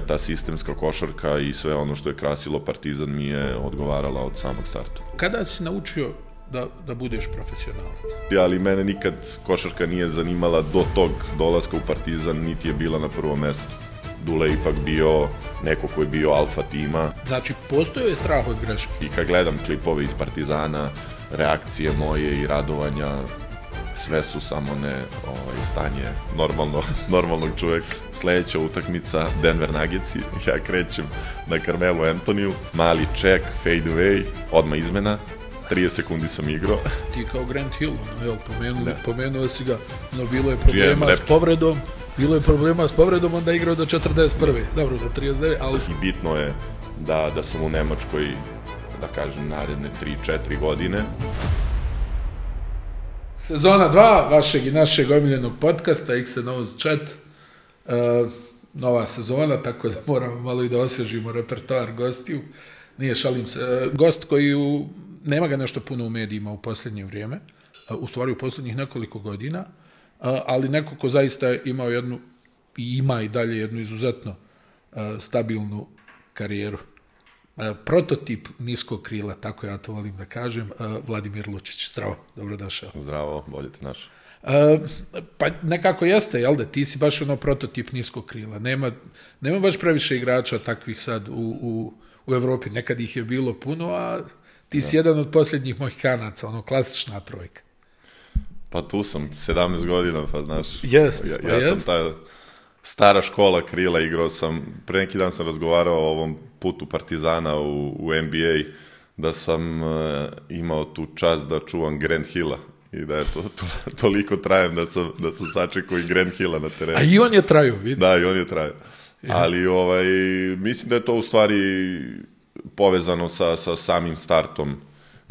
ta sistemska košarka i sve ono što je krasilo Partizan mi je odgovarala od samog starta. Kada si naučio da budeš profesionalac? Ali mene nikad košarka nije zanimala do tog dolaska u Partizan, niti je bila na prvom mestu. Dule je ipak bio neko ko je bio alfa tima. Znači, postojao je strah od greške? I kad gledam klipove iz Partizana, reakcije moje i radovanja, sve su samo ne stanje normalnog čoveka. Sledeća utakmica, Denver Nuggetsi, ja krećem na Carmelu Antoniju, mali check, fade away, odmah izmena, 30 sekundi sam igrao. Ti kao Grant Hill, pomenuo si ga, no bilo je problema s povredom, onda je igrao do 41. Dobro, do 39, ali... I bitno je da sam u Nemačkoj, da kažem, naredne 3-4 godine. Sezona 2 vašeg i našeg omiljenog podcasta X&O's Chat. Nova sezona, tako da moramo malo i da osvježimo repertoar gostiju. Nije, šalim se. Gost koji nema ga nešto puno u medijima u posljednje vrijeme, u stvari u posljednjih nekoliko godina, ali neko ko zaista imao jednu, i ima i dalje jednu izuzetno stabilnu karijeru. Prototip niskog krila, tako ja to volim da kažem, Vladimir Lučić. Zdravo, dobrodošao. Zdravo, bolje te našao. Pa nekako jeste, jel da? Ti si baš prototip niskog krila. Nema baš previše igrača takvih sad u Evropi. Nekad ih je bilo puno, a ti si jedan od posljednjih Mohikanaca, klasična trojka. Pa tu sam, 17 godina, pa znaš. Jest. Ja sam ta stara škola krila, igrao sam, pre neki dan sam razgovarao o ovom putu Partizana u NBA, da sam imao tu čast da čuvam Grant Hilla i da je toliko trajem da sam sačekao i Grant Hilla na terenu. A i on je trajao, vidim. Da, i on je trajao. Ali mislim da je to u stvari povezano sa samim startom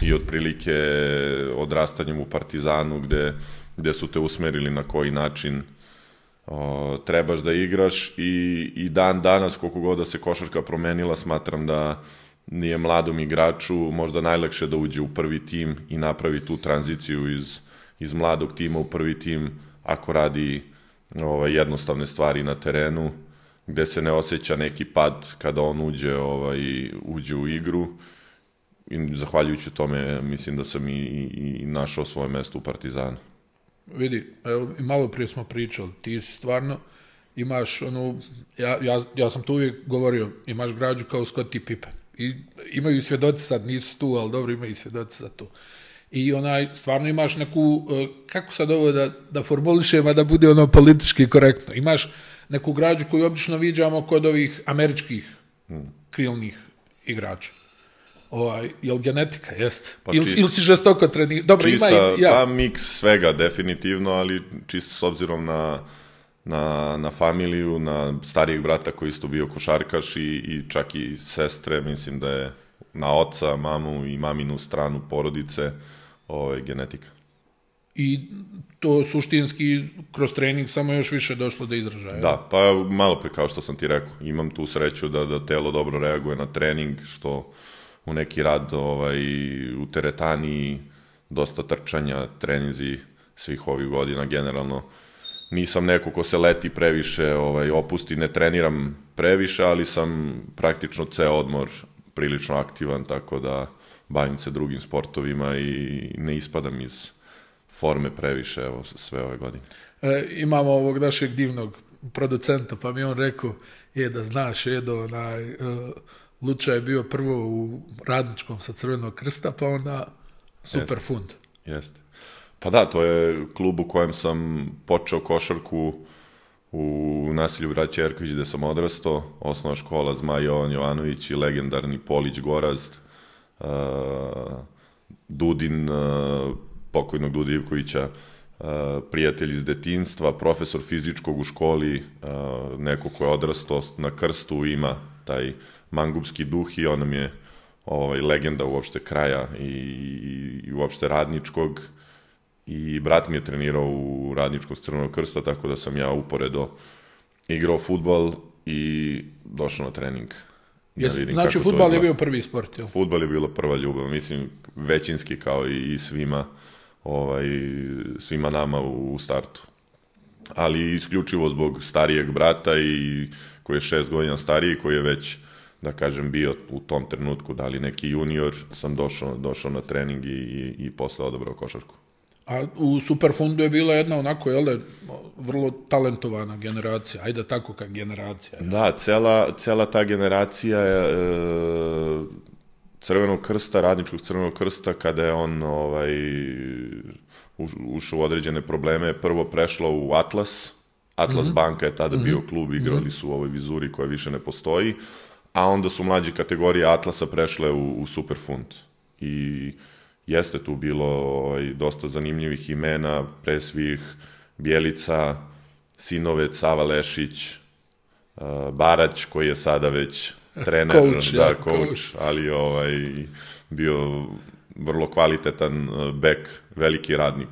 i otprilike odrastanjem u Partizanu, gde su te usmerili na koji način trebaš da igraš i dan danas, koliko god da se košarka promenila, smatram da nije mladom igraču možda najlakše da uđe u prvi tim i napravi tu tranziciju iz mladog tima u prvi tim ako radi jednostavne stvari na terenu, gde se ne osjeća neki pad kada on uđe u igru. I zahvaljujući tome mislim da sam i našao svoje mesto u Partizanu. Vidi, evo, malo prije smo pričali, ti stvarno imaš ja sam tu uvijek govorio, imaš građu kao Scottie Pippen. I imaju svjedoci sad, nisu tu, ali dobro, imaju svjedoci sad tu. I stvarno imaš neku, kako sad ovo da formulišem, a da bude politički korektno. Imaš neku građu koju obično viđamo kod ovih američkih krilnih igrača. Jel genetika, jeste? Ili si žestoko trenirao? Pa miks svega, definitivno, ali čisto s obzirom na familiju, na starijeg brata koji isto bio košarkaš i čak i sestre, mislim da je na oca, mamu i maminu stranu porodice genetika. I to suštinski kroz trening samo još više došlo do izražaja? Da, pa malo pre kao što sam ti rekao, imam tu sreću da telo dobro reaguje na trening, što u neki rad u teretani, dosta trčanja, treninzi svih ovih godina generalno. Nisam neko ko se leti previše, opusti, ne treniram previše, ali sam praktično ceo odmor prilično aktivan, tako da bavim se drugim sportovima i ne ispadam iz forme previše sve ove godine. Imamo ovog našeg divnog producenta, pa mi on rekao, da znaš, Luča je bio prvo u Radničkom sa Crvenog krsta, pa onda Superfund. Jeste. Pa da, to je klub u kojem sam počeo košarku u naselju Braća Jerković, gde sam odrastao, osnova škola Zmaj Jovan Jovanović i legendarni Polić Gorazd, Dudin, pokojnog Dude Ivkovića, prijatelj iz detinjstva, profesor fizičkog u školi, neko ko je odrastao na krstu, ima taj mangupski duh i on nam je legenda uopšte kraja i uopšte Radničkog. I brat mi je trenirao u Radničkog Crvenog krsta, tako da sam ja uporedo igrao fudbal i došao na trening. Znači, fudbal je bio prvi sport, jel? Fudbal je bilo prva ljubav, mislim, većinski kao i svima nama u startu. Ali isključivo zbog starijeg brata i koji je 6 godina stariji, koji je već, da kažem, bio u tom trenutku, da li neki junior, sam došao na trening i posle odabrao košarku. A u Superfundu je bila jedna onako, vrlo talentovana generacija, ajde tako kao generacija. Da, cela ta generacija Crvenog krsta, radničkog Crvenog krsta, kada je on ušao u određene probleme, prvo prešla u Atlas. Atlas banka je tada bio klub, igrali su u ovoj Vizuri koja više ne postoji, a onda su mlađe kategorije Atlasa prešle u Superfund. I jeste tu bilo dosta zanimljivih imena, pre svih Bjelica, Sinovec, Sava Lešić, Barać, koji je sada već trener, coach, ali bio vrlo kvalitetan bek, veliki radnik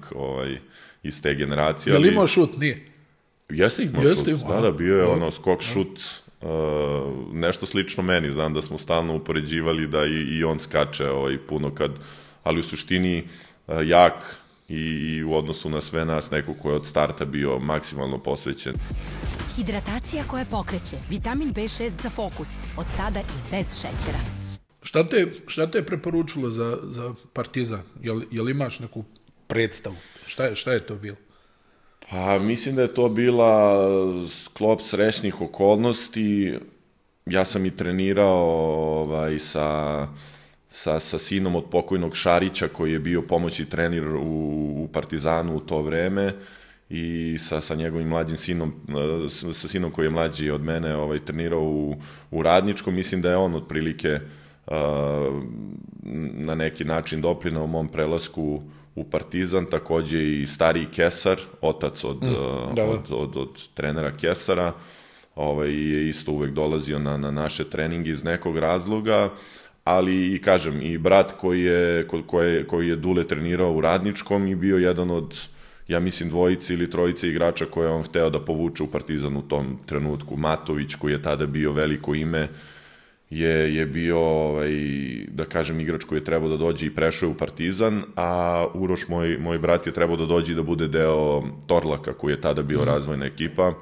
iz te generacije. Je li imao šut? Nije? Jeste imao šut, da, bio je skok šut, nešto slično meni, znam da smo stalno upoređivali da i on skače puno ali u suštini jak i u odnosu na sve nas neko ko je od starta bio maksimalno posvećen. Hidratacija koja pokreće, vitamin B6 za fokus, od sada i bez šećera. Šta te je preporučilo za Partizan? Jel imaš neku predstavu? Šta je to bilo? Pa mislim da je to bila sklop srećnih okolnosti. Ja sam i trenirao sa sinom od pokojnog Šarića, koji je bio pomoćni trener u Partizanu u to vreme, i sa njegovim mlađim sinom, sa sinom koji je mlađi od mene, trenirao u Radničkom. Mislim da je on otprilike na neki način doprinao mom prelasku u Partizan, takođe i stariji Kesar, otac od trenera Kesara, je isto uvek dolazio na naše treninge iz nekog razloga, ali i kažem, i brat koji je Dule trenirao u Radničkom i bio jedan od, ja mislim, 2 ili 3 igrača koje on hteo da povuče u Partizan u tom trenutku. Matović, koji je tada bio veliko ime, je bio, da kažem, igrač koji je trebao da dođe i prešao u Partizan, a Uroš, moj brat, je trebao da dođe i da bude deo Torlaka, koji je tada bio razvojna ekipa.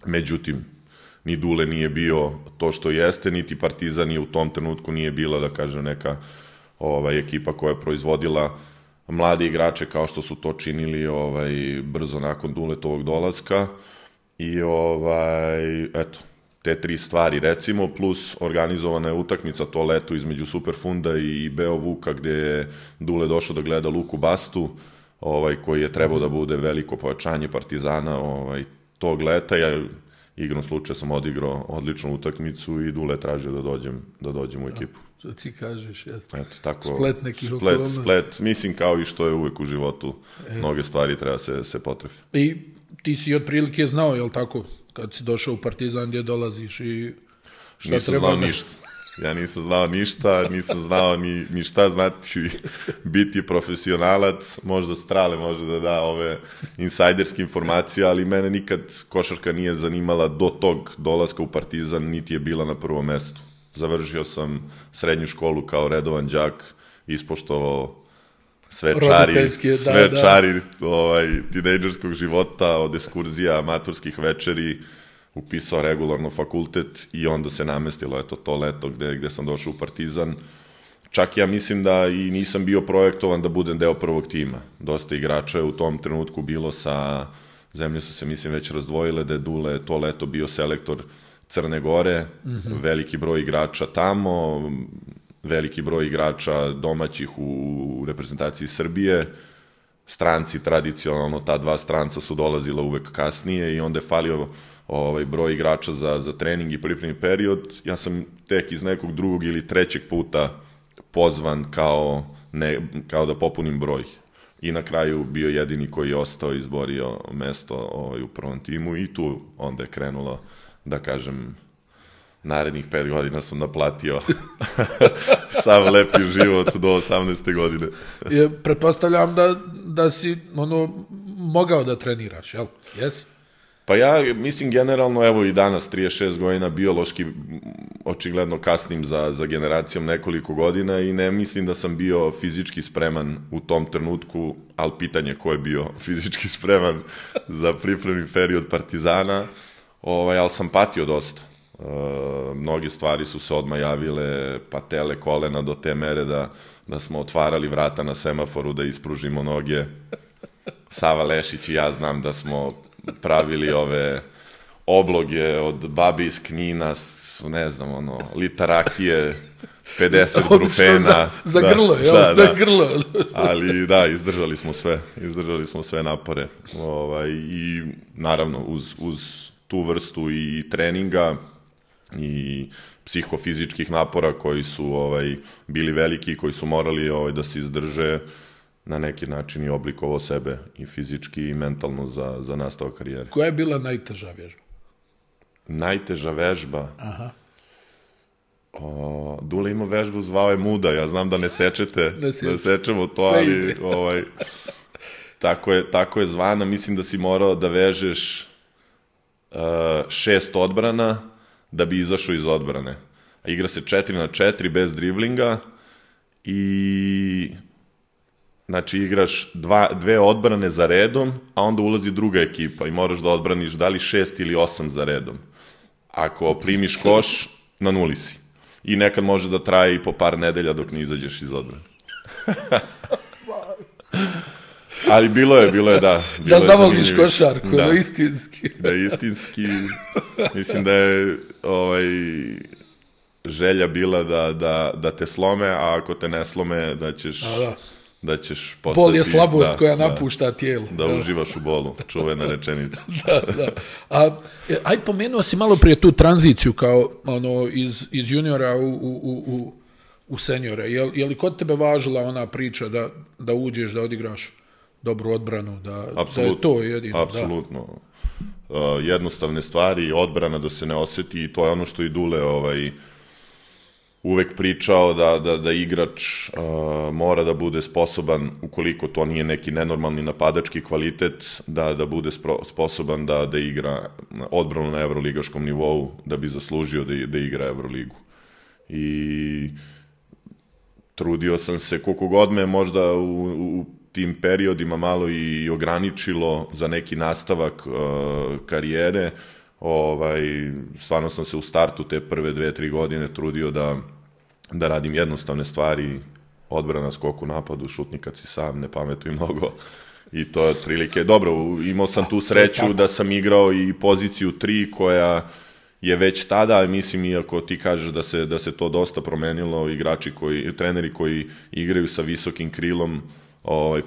Međutim, ni Dule nije bio to što jeste, niti Partizan je u tom trenutku nije bila, da kažem, neka ekipa koja je proizvodila mlade igrače kao što su to činili brzo nakon Duletovog dolaska. I eto, te 3 stvari, recimo, plus organizovana je utakmica to leto između Superfunda i Beovuka, gde je Dule došao da gleda Luku Bastu, koji je trebao da bude veliko pojačanje Partizana tog leta. Ja igrom slučaja sam odigrao odličnu utakmicu i Dule tražio da dođem u ekipu. Što ti kažeš, jasno. Tako, splet nekih okolnosti. Splet, mislim, kao i što je uvek u životu, mnoge stvari treba se potrefi. I ti si otprilike znao, jel tako, kad si došao u Partizan gdje dolaziš i šta nisam treba... Nisam znao ništa. Ja nisam znao ništa, nisam znao ni šta znači biti profesionalac. Možda Strale može da da ove insajderske informacije, ali mene nikad košarka nije zanimala do tog dolaska u Partizan, niti je bila na prvom mestu. Završio sam srednju školu kao redovan đak, ispoštovao sve čari tinejdžerskog života, od ekskurzija, amatorskih večeri, upisao regularno fakultet i onda se namestilo to leto gde sam došao u Partizan. Čak ja mislim da i nisam bio projektovan da budem deo prvog tima. Dosta igrača je u tom trenutku bilo zemlje su se, mislim, već razdvojile, da je Dule to leto bio selektor Crne Gore, veliki broj igrača tamo, veliki broj igrača domaćih u reprezentaciji Srbije, stranci tradicionalno, ta 2 stranca su dolazila uvek kasnije i onda je falio broj igrača za trening i pripremni period. Ja sam tek iz nekog 2. ili 3. puta pozvan kao da popunim broj. I na kraju bio jedini koji je ostao, izborio mesto u prvom timu i tu onda je krenulo, da kažem, narednih 5 godina sam naplatio sav lepi život do 18. godine. Pretpostavljam da si mogao da treniraš, jel? Jesi? Pa ja mislim generalno, evo i danas, 36 godina, biološki očigledno kasnim za generacijom nekoliko godina i ne mislim da sam bio fizički spreman u tom trenutku, ali pitanje ko je bio fizički spreman za pripremni period Partizana, ali sam patio dosta. Mnoge stvari su se odmah javile, patele, kolena do te mere da smo otvarali vrata na semaforu da ispružimo noge. Sava Lešić i ja znam da smo pravili ove obloge od babi iz Knina, ne znam, lita rakije, 50 grufena. Za grlo, jel? Za grlo. Ali da, izdržali smo sve napore. I naravno, uz tu vrstu i treninga i psihofizičkih napora koji su bili veliki, koji su morali da se izdrže, na neki način i oblikovao sebe i fizički i mentalno za nastavak karijere. Koja je bila najteža vježba? Najteža vežba? Aha. Dule ima vežbu, zvao je Muda, ja znam da ne sečete, da sečemo to, ali tako je zvana. Mislim da si morao da vežeš 6 odbrana da bi izašao iz odbrane. A igra se 4-4 bez driblinga i znači igraš 2 odbrane za redom, a onda ulazi druga ekipa i moraš da odbraniš da li 6 ili 8 za redom. Ako primiš koš, na nuli si. I nekad može da traje i po par nedelja dok ne izađeš iz odbrane. Ali bilo je, da. Da zavoliš košarku, da istinski. Da je istinski. Mislim da je želja bila da te slome, a ako te ne slome, da ćeš postati... Bol je slabost koja napušta tijelo. Da uživaš u bolu, čuvena rečenica. Da. Aj, pomenuo si malo prije tu tranziciju kao iz juniora u seniore. Je li kod tebe važila ona priča da uđeš, da odigraš dobru odbranu, da je to jedino? Apsolutno. Jednostavne stvari, odbrana da se ne osjeti i to je ono što i Dule uvek pričao da igrač mora da bude sposoban, ukoliko to nije neki nenormalni napadački kvalitet, da bude sposoban da igra odbranu na evroligaškom nivou, da bi zaslužio da igra Evroligu. I trudio sam se, koliko god me možda u tim periodima malo i ograničilo za neki nastavak karijere, stvarno sam se u startu te prve 2-3 godine trudio da radim jednostavne stvari, odbrana, skok u napadu, šutni kad si sam, ne pametuj mnogo. I to je otprilike dobro. Imao sam tu sreću da sam igrao i poziciju 3 koja je već tada, mislim, iako ti kažeš da se to dosta promenilo, treneri koji igraju sa visokim krilom,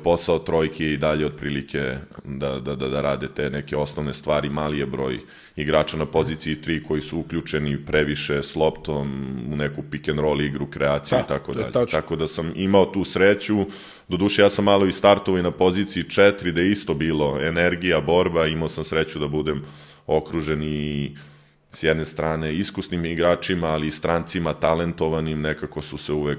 posao trojke i dalje otprilike da rade te neke osnovne stvari. Mali je broj igrača na poziciji 3 koji su uključeni previše s loptom u neku pick and roll igru, kreaciju i tako dalje. Tako da sam imao tu sreću. Doduše, ja sam malo i startovao i na poziciji 4, da je isto bilo energija, borba. Imao sam sreću da budem okružen i s jedne strane iskusnim igračima, ali i strancima talentovanim. Nekako su se uvek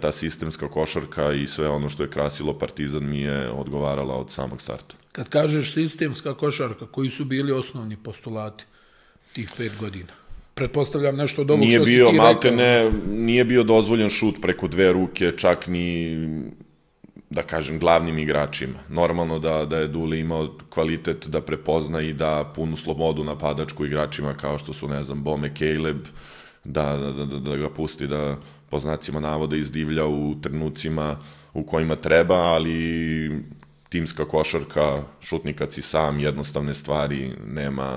ta sistemska košarka i sve ono što je krasilo Partizan mi je odgovarala od samog starta. Kad kažeš sistemska košarka, koji su bili osnovni postulati tih 5 godina? Pretpostavljam nešto od ovog što si ti rekao. Maltene, nije bio dozvoljen šut preko 2 ruke, čak ni, da kažem, glavnim igračima. Normalno da je Dule imao kvalitet da prepozna i da punu slobodu napadačku igračima kao što su, ne znam, Bome, Caleb, da ga pusti da, po znacima navoda, izdivlja u trenucima u kojima treba, ali timska košarka, šutni kad si sam, jednostavne stvari,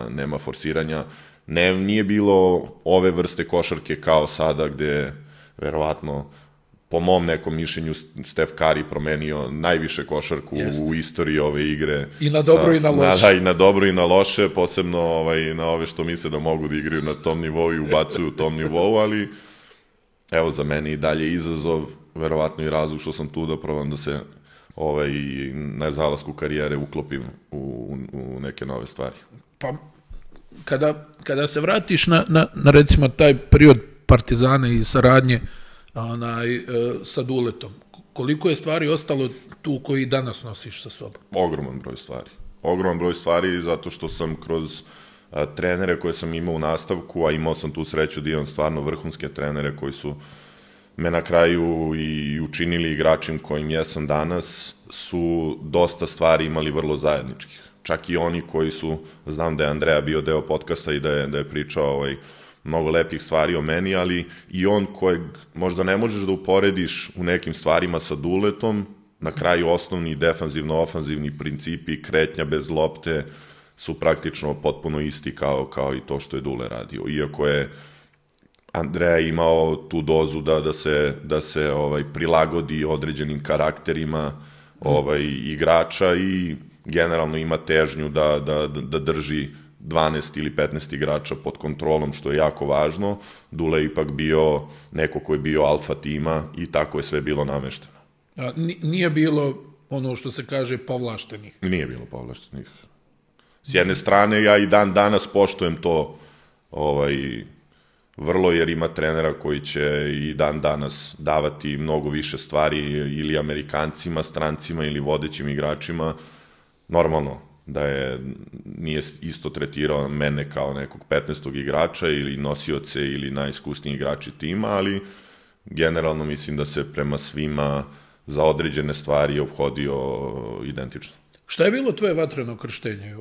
nema forsiranja. Nije bilo ove vrste košarke kao sada, gde verovatno, po mom nekom mišljenju, Steph Curry promenio najviše košarku u istoriji ove igre. I na dobro i na loše. I na dobro i na loše, posebno na ove što misle da mogu da igraju na tom nivou i ubacuju u tom nivou, ali evo, za mene i dalje izazov, verovatno i razlog što sam tu da probam da se na zalasku karijere uklopim u neke nove stvari. Pa, kada se vratiš na recimo taj period Partizana i saradnje sa Duletom, koliko je stvari ostalo tu koji danas nosiš sa sobom? Ogroman broj stvari. Ogroman broj stvari zato što sam kroz trenere koje sam imao u nastavku, a imao sam tu sreću da imam stvarno vrhunske trenere koji su me na kraju i učinili igračem kojim jesam danas, su dosta stvari imali vrlo zajedničkih. Čak i oni koji su, znam da je Andreja bio deo podcasta i da je pričao mnogo lepih stvari o meni, ali i on kojeg možda ne možeš da uporediš u nekim stvarima sa Duletom, na kraju osnovni defanzivno-ofanzivni principi, kretnja bez lopte su praktično potpuno isti kao i to što je Dule radio. Iako je Andreja imao tu dozu da se prilagodi određenim karakterima igrača i generalno ima težnju da drži 12 ili 15 igrača pod kontrolom, što je jako važno. Dule je ipak bio neko ko je bio alfa tima i tako je sve bilo namešteno. Nije bilo ono što se kaže povlaštenih? Nije bilo povlaštenih. S jedne strane, ja i dan danas poštujem to vrlo, jer ima trenera koji će i dan danas davati mnogo više stvari ili Amerikancima, strancima ili vodećim igračima. Normalno da nije isto tretirao mene kao nekog 15. igrača ili nosioce ili najiskusniji igrači tima, ali generalno mislim da se prema svima za određene stvari obhodio identično. Šta je bilo tvoje vatreno krštenje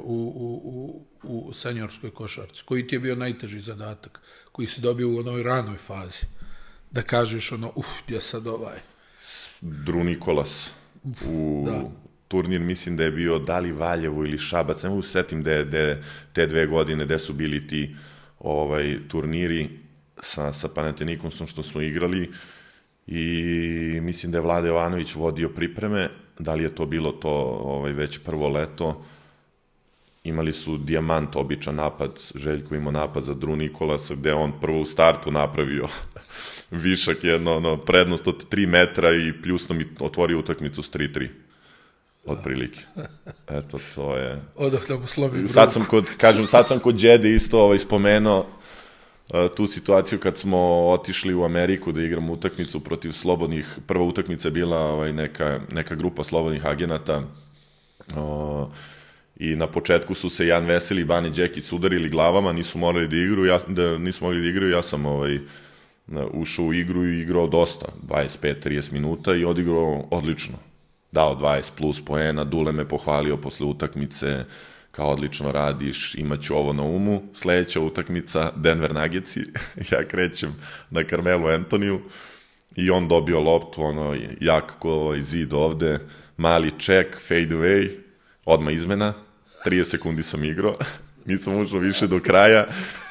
u seniorskoj košarci? Koji ti je bio najteži zadatak? Koji si dobio u onoj ranoj fazi? Da kažeš gdje sad ovaj? Dru Nikolas. Turnir mislim da je bio da li Valjevo ili Šabac, ne mogu setim te 2 godine gde su bili ti turniri sa Panathinaikosom što smo igrali i mislim da je Vlada Jovanović vodio pripreme, da li je to bilo to već prvo leto. Imali su dijamant, običan napad, Željko imao napad za Dru Nikolasa, gde on prvo u startu napravio višak, prednost od 3 metra i pljusno mi otvorio utakmicu s 3-3. Otprilike. Eto, to je... Odakle mu slomim ruku. Sad sam kod Đede isto spomenuo tu situaciju kad smo otišli u Ameriku da igramo utakmicu protiv slobodnih, prva utakmica je bila neka grupa slobodnih agenata i na početku su se Jan Veseli i Bane Đekić udarili glavama, nisu mogli da igraju, ja sam ušao u igru i igrao dosta, 25-30 minuta i odigrao odlično. Dao 20 plus poena, Dule me pohvalio posle utakmice, kao odlično radiš, imaću ovo na umu. Sledeća utakmica, Denver Nuggetsi, ja krećem na Carmelu Antoniju i on dobio loptu, jak ko zid ovde, mali check, fade away, odmah izmena, 30 sekundi sam igrao, nisam ušao više do kraja,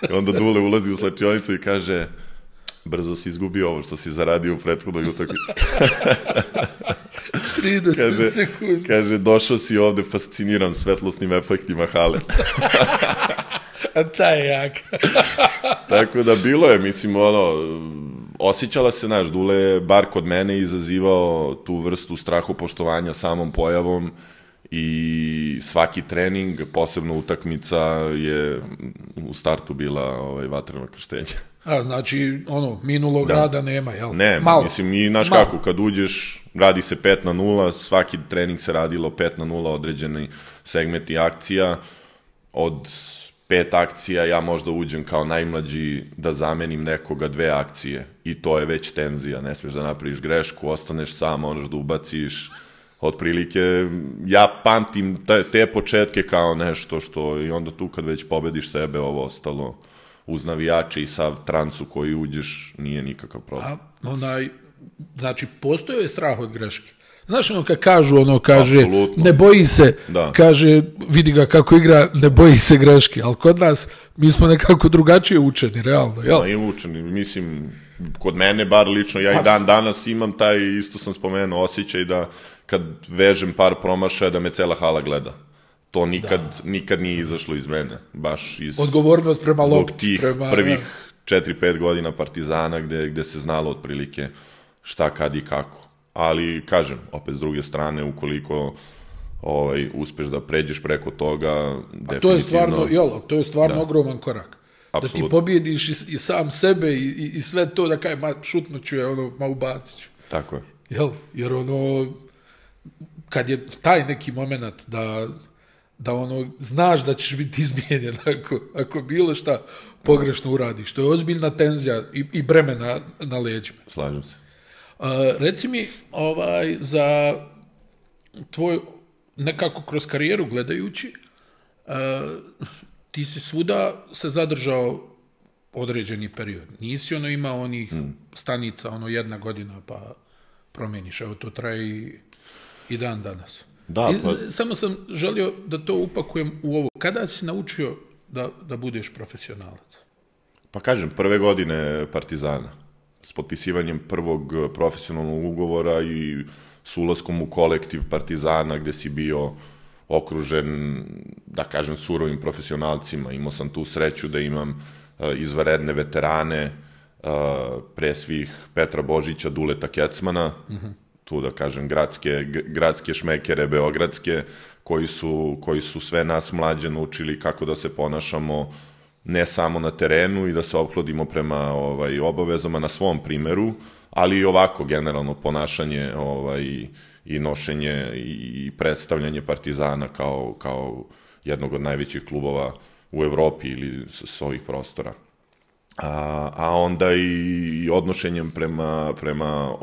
i onda Dule ulazi u slačionicu i kaže, brzo si izgubio ovo što si zaradio u prethodnoj utakmici. 30 sekundi. Kaže, došao si ovde fasciniran svetlosnim efektima hale. A taj je jak. Tako da bilo je, mislim, osjećala se, Dule je, bar kod mene, izazivao tu vrstu strahopoštovanja samom pojavom i svaki trening, posebno utakmica, je u startu bila vatreno krštenje. Znači, minulog rada nema, jel? Ne, malo. Mislim, i znaš kako, kad uđeš, radi se 5-0, svaki trening se radilo 5-0, određeni segmenti akcija. Od 5 akcija ja možda uđem kao najmlađi da zamenim nekoga 2 akcije. I to je već tenzija, ne smiješ da napraviš grešku, ostaneš sam, moraš da ubaciš. Otprilike, ja pamtim te početke kao nešto što, i onda tu kad već pobediš sebe, ovo ostalo uz navijače i sav transu koji uđeš, nije nikakav problem. Znači, postojao je strah od greške. Znaš, kad kažu, kaže, ne boji se, kaže, vidi ga kako igra, ne boji se greške, ali kod nas, mi smo nekako drugačije učeni, realno, jel? I učeni, mislim, kod mene, bar lično, ja i dan danas imam taj, isto sam spomenuo, osjećaj da kad vežem par promašaja, da me cela hala gleda. To nikad nije izašlo iz mene, baš iz... Odgovornost prema lopti. Zbog tih prvih 4-5 godina Partizana gde se znalo otprilike šta, kad i kako. Ali, kažem, opet s druge strane, ukoliko uspeš da pređeš preko toga, definitivno... To je stvarno ogroman korak. Da ti pobjediš i sam sebe i sve to, da kaj, šutnuću je, ubacit ću. Tako je. Jer kad je taj neki moment da znaš da ćeš biti izmijenjen ako bilo šta pogrešno uradiš. To je ozbiljna tenzija i breme na leđima. Slažem se. Reci mi, za tvoj, nekako kroz karijeru gledajući, ti si svuda se zadržao određeni period. Nisi imao onih stanica, 1 godina, pa promijeniš. Evo, to traje i dan danas. Da, Samo sam želio da to upakujem u ovo. Kada si naučio da budeš profesionalac? Pa kažem, prve godine Partizana, s potpisivanjem prvog profesionalnog ugovora i s ulaskom u kolektiv Partizana, gde si bio okružen, da kažem, surovim profesionalcima. Imao sam tu sreću da imam izvanredne veterane, pre svih Petra Božića, Duleta Kecmana, tu da kažem gradske šmekere beogradske, koji su sve nas mlađe naučili kako da se ponašamo ne samo na terenu i da se ophodimo prema obavezama na svom primeru, ali i ovako generalno ponašanje i nošenje i predstavljanje Partizana kao jednog od najvećih klubova u Evropi ili s ovih prostora. A onda i odnošenjem prema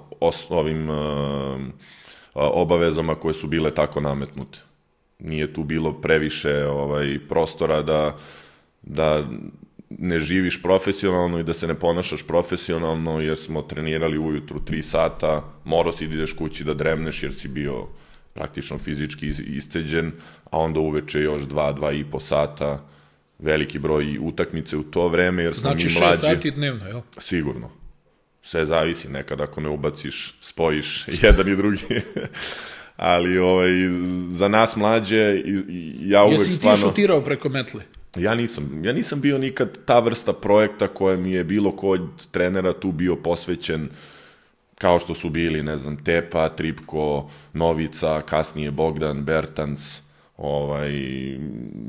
ovim obavezama koje su bile tako nametnute. Nije tu bilo previše prostora da ne živiš profesionalno i da se ne ponašaš profesionalno, jer smo trenirali ujutru 3 sata, morao si da ideš kući da dremneš jer si bio praktično fizički isceđen, a onda uveče još 2,5 sata, veliki broj utakmice u to vreme, jer smo mi mlađi. Znači 6 sati dnevno, jel? Sigurno. Sve zavisi, nekad ako ne ubaciš, spojiš jedan i drugi. Ali za nas mlađe, ja uvek stvarno... Jesi ti šutirao preko metle? Ja nisam bio nikad ta vrsta projekta koja mi je bilo ko od trenera tu bio posvećen, kao što su bili, ne znam, Tepa, Tripko, Novica, kasnije Bogdan, Bertans.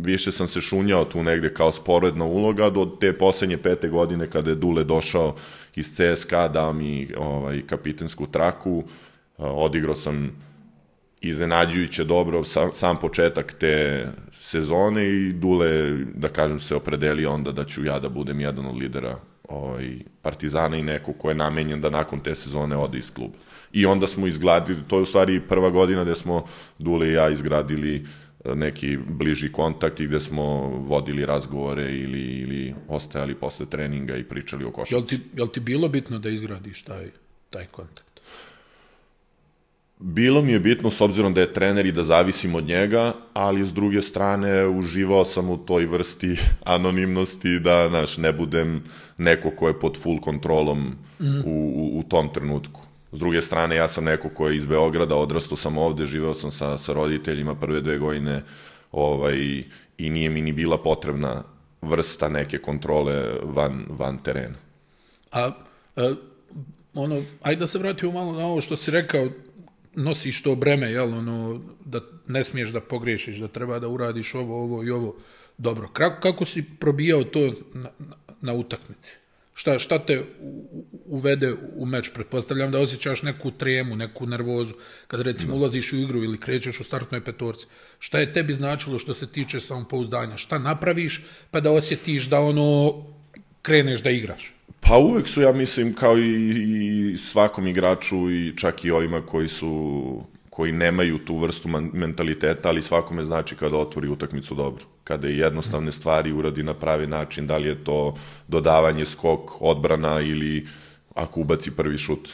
Više sam se šunjao tu negde kao sporedna uloga do te poslednje 5. godine kada je Dule došao iz CSKA, dao mi kapitensku traku, odigrao sam iznenađujuće dobro sam početak te sezone i Dule, da kažem, se opredelio onda da ću ja da budem jedan od lidera Partizana i neko ko je namenjen da nakon te sezone ode iz kluba. I onda smo izgradili, to je u stvari prva godina gde smo Dule i ja izgradili neki bliži kontakt i gde smo vodili razgovore ili ostajali posle treninga i pričali o košarci. Jel ti bilo bitno da izgradiš taj kontakt? Bilo mi je bitno s obzirom da je trener i da zavisim od njega, ali s druge strane uživao sam u toj vrsti anonimnosti da ne budem neko ko je pod full kontrolom u tom trenutku. S druge strane, ja sam neko ko je iz Beograda, odrastao sam ovde, živeo sam sa roditeljima prve 2 godine i nije mi ni bila potrebna vrsta neke kontrole van terena. Ajde da se vratimo malo na ovo što si rekao, nosiš to breme, da ne smiješ da pogrešiš, da treba da uradiš ovo i ovo. Dobro, kako si probijao to na utakmici? Šta te uvede u meč? Pretpostavljam da osjećaš neku tremu, neku nervozu, kad recimo ulaziš u igru ili krećeš u startnoj petorci. Šta je tebi značilo što se tiče samopouzdanja? Šta napraviš pa da osjetiš da kreneš da igraš? Pa uvek su, ja mislim, kao i svakom igraču i čak i ovima koji nemaju tu vrstu mentaliteta, ali svakome znači kada otvori utakmicu dobro. Kada je jednostavne stvari uradi na pravi način, da li je to dodavanje, skok, odbrana ili ako ubaci prvi šut.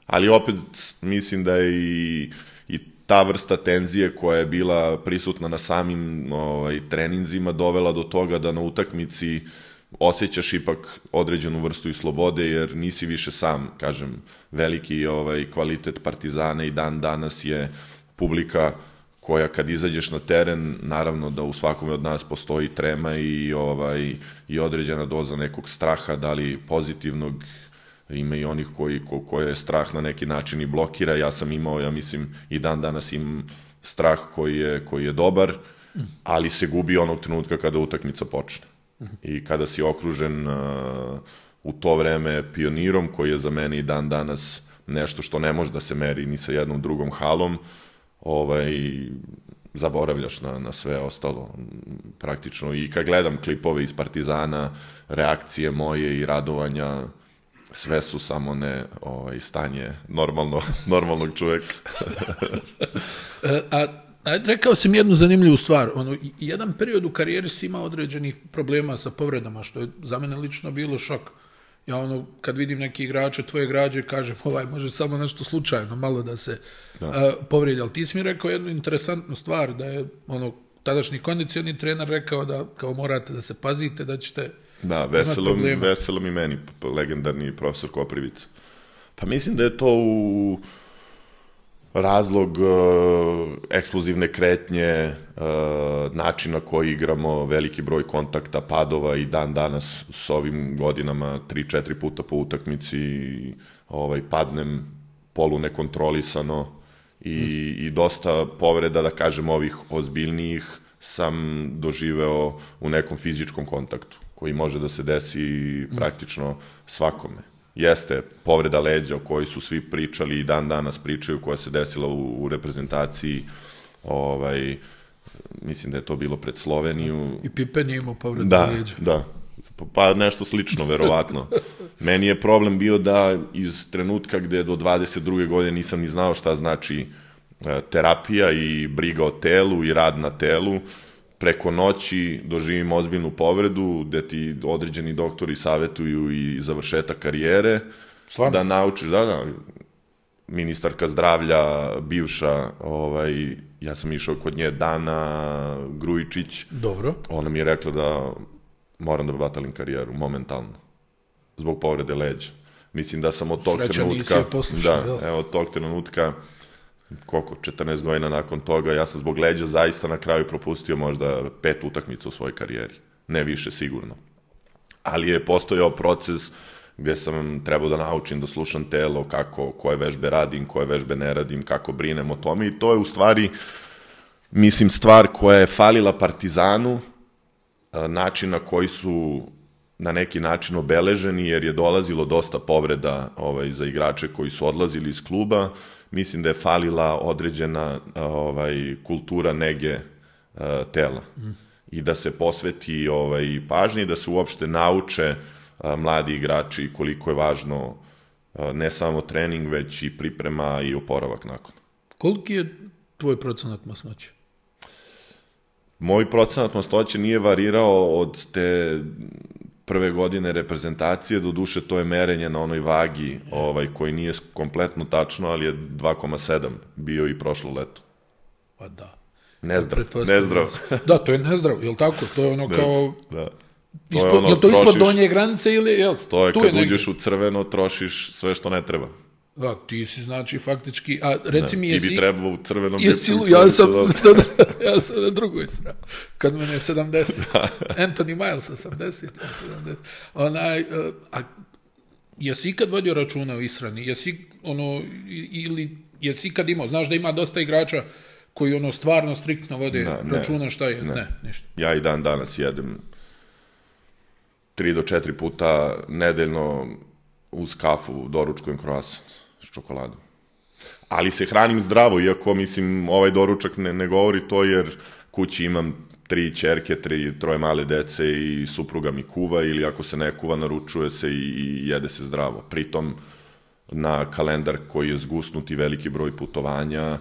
Ali opet mislim da je i ta vrsta tenzije koja je bila prisutna na samim treninzima dovela do toga da na utakmici osjećaš ipak određenu vrstu i slobode, jer nisi više sam, kažem, veliki kvalitet Partizana i dan danas je publika koja kad izađeš na teren, naravno da u svakome od nas postoji trema i određena doza nekog straha, da li pozitivnog, ima i onih koje je strah na neki način i blokira. Ja sam imao, ja mislim, i dan danas imam strah koji je dobar, ali se gubi onog trenutka kada utakmica počne. I kada si okružen u to vreme pionirom, koji je za mene i dan danas nešto što ne može da se meri ni sa jednom drugom halom, zaboravljaš na sve ostalo praktično. I kad gledam klipove iz Partizana, reakcije moje i radovanja, sve su samo ne stanje normalnog čoveka. A rekao si mi jednu zanimljivu stvar. Jedan period u karijeri si imao određenih problema sa povredama, što je za mene lično bilo šok. Ja kad vidim neki igrače, tvoje građe, kažem, može samo nešto slučajno, malo da se povredi. Ali ti si mi rekao jednu interesantnu stvar, da je tadašnji kondicioni trener rekao da kao morate da se pazite, da ćete veselo mi meni, legendarni profesor Koprivica. Pa mislim da je to razlog eksplozivne kretnje, načina koji igramo, veliki broj kontakta, padova i dan danas s ovim godinama 3-4 puta po utakmici padnem polu nekontrolisano i dosta povreda, da kažem, ovih ozbiljnijih sam doživeo u nekom fizičkom kontaktu koji može da se desi praktično svakome. Jeste povreda leđa o kojoj su svi pričali i dan danas pričaju, koja se desila u reprezentaciji, mislim da je to bilo pred Sloveniju. I Pippen je imao povredu leđa. Da, pa nešto slično, verovatno. Meni je problem bio da iz trenutka gde do 22. godine nisam ni znao šta znači terapija i briga o telu i rad na telu, preko noći doživim ozbiljnu povredu, gde ti određeni doktori savetuju i završetak karijere, da naučiš, ministarka zdravlja, bivša, ja sam išao kod nje, Dana Grujičić, dobro. Ona mi je rekla da moram da batalim karijeru, momentalno, zbog povrede leđa. Mislim da sam od tog trenutka, od tog trenutka, 14 godina nakon toga, ja sam zbog leđa zaista na kraju propustio možda 5 utakmica u svojoj karijeri. Ne više, sigurno. Ali je postojao proces gde sam trebao da naučim da slušam telo, koje vežbe radim, koje vežbe ne radim, kako brinem o tome. I to je u stvari, mislim, stvar koja je falila Partizanu, način na koji su na neki način obeleženi, jer je dolazilo dosta povreda za igrače koji su odlazili iz kluba. Mislim da je falila određena kultura nege tela i da se posveti pažnji, da se uopšte nauče mladi igrači koliko je važno ne samo trening, već i priprema i oporavak nakon. Koliki je tvoj procenat masnoće? Moj procenat masnoće nije varirao od te prve godine reprezentacije, do duše to je merenje na onoj vagi koji nije kompletno tačno, ali je 2,7 bio i prošlo leto. Pa da. Nezdrav. Da, to je nezdrav, je li tako? To je kao... Je to ispod donje granice ili... To je kad uđeš u crveno, trošiš sve što ne treba. Da, ti si znači faktički... A reci mi, jesi... Ti bi trebao u crvenom... Ja sam na drugoj strani. Kad mene je 70. Anthony Miles 80. Jesi ikad vodio računa o ishrani? Jesi ikad imao? Znaš da ima dosta igrača koji stvarno striktno vode računa šta je? Ne, ništa. Ja i dan danas jedem 3 do 4 puta nedeljno uz kafu doručkujem croissant s čokoladom. Ali se hranim zdravo, iako, mislim, ovaj doručak ne govori to, jer kući imam 3 ćerke, 3 male dece i supruga mi kuva, ili ako se ne kuva, naručuje se i jede se zdravo. Pritom, na kalendar koji je zgusnut i veliki broj putovanja,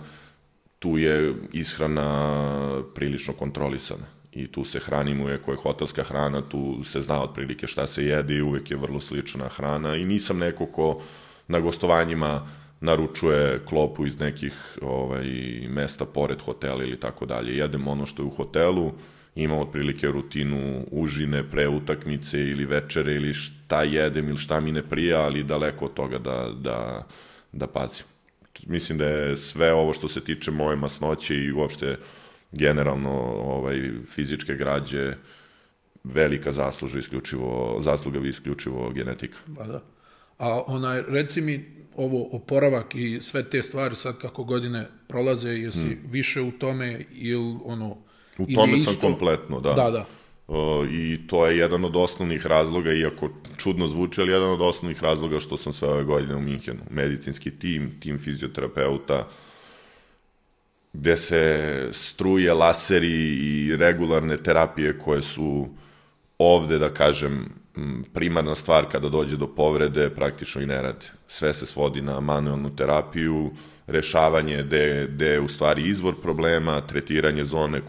tu je ishrana prilično kontrolisana. I tu se hranimo, ako je hotelska hrana, tu se zna otprilike šta se jede i uvek je vrlo slična hrana. I nisam neko ko na gostovanjima naručuje klopu iz nekih mesta pored hotela ili tako dalje. Jedem ono što je u hotelu, imam otprilike rutinu užine, pre utakmice ili večere ili šta jedem ili šta mi ne prija, ali daleko od toga da pazim. Mislim da je sve ovo što se tiče moje masnoće i uopšte generalno fizičke građe velika zasluga isključivo genetika. Pa da. A reci mi, ovo oporavak i sve te stvari sad kako godine prolaze, jesi više u tome ili U tome sam kompletno, da. Da. I to je jedan od osnovnih razloga, iako čudno zvuči, ali jedan od osnovnih razloga što sam sve ove godine u Minhenu. Medicinski tim fizioterapeuta, gde se struje, laseri i regularne terapije koje su ovde, da kažem, primarna stvar kada dođe do povrede praktično i ne rade. Sve se svodi na manuelnu terapiju, rešavanje gde je u stvari izvor problema, tretiranje zone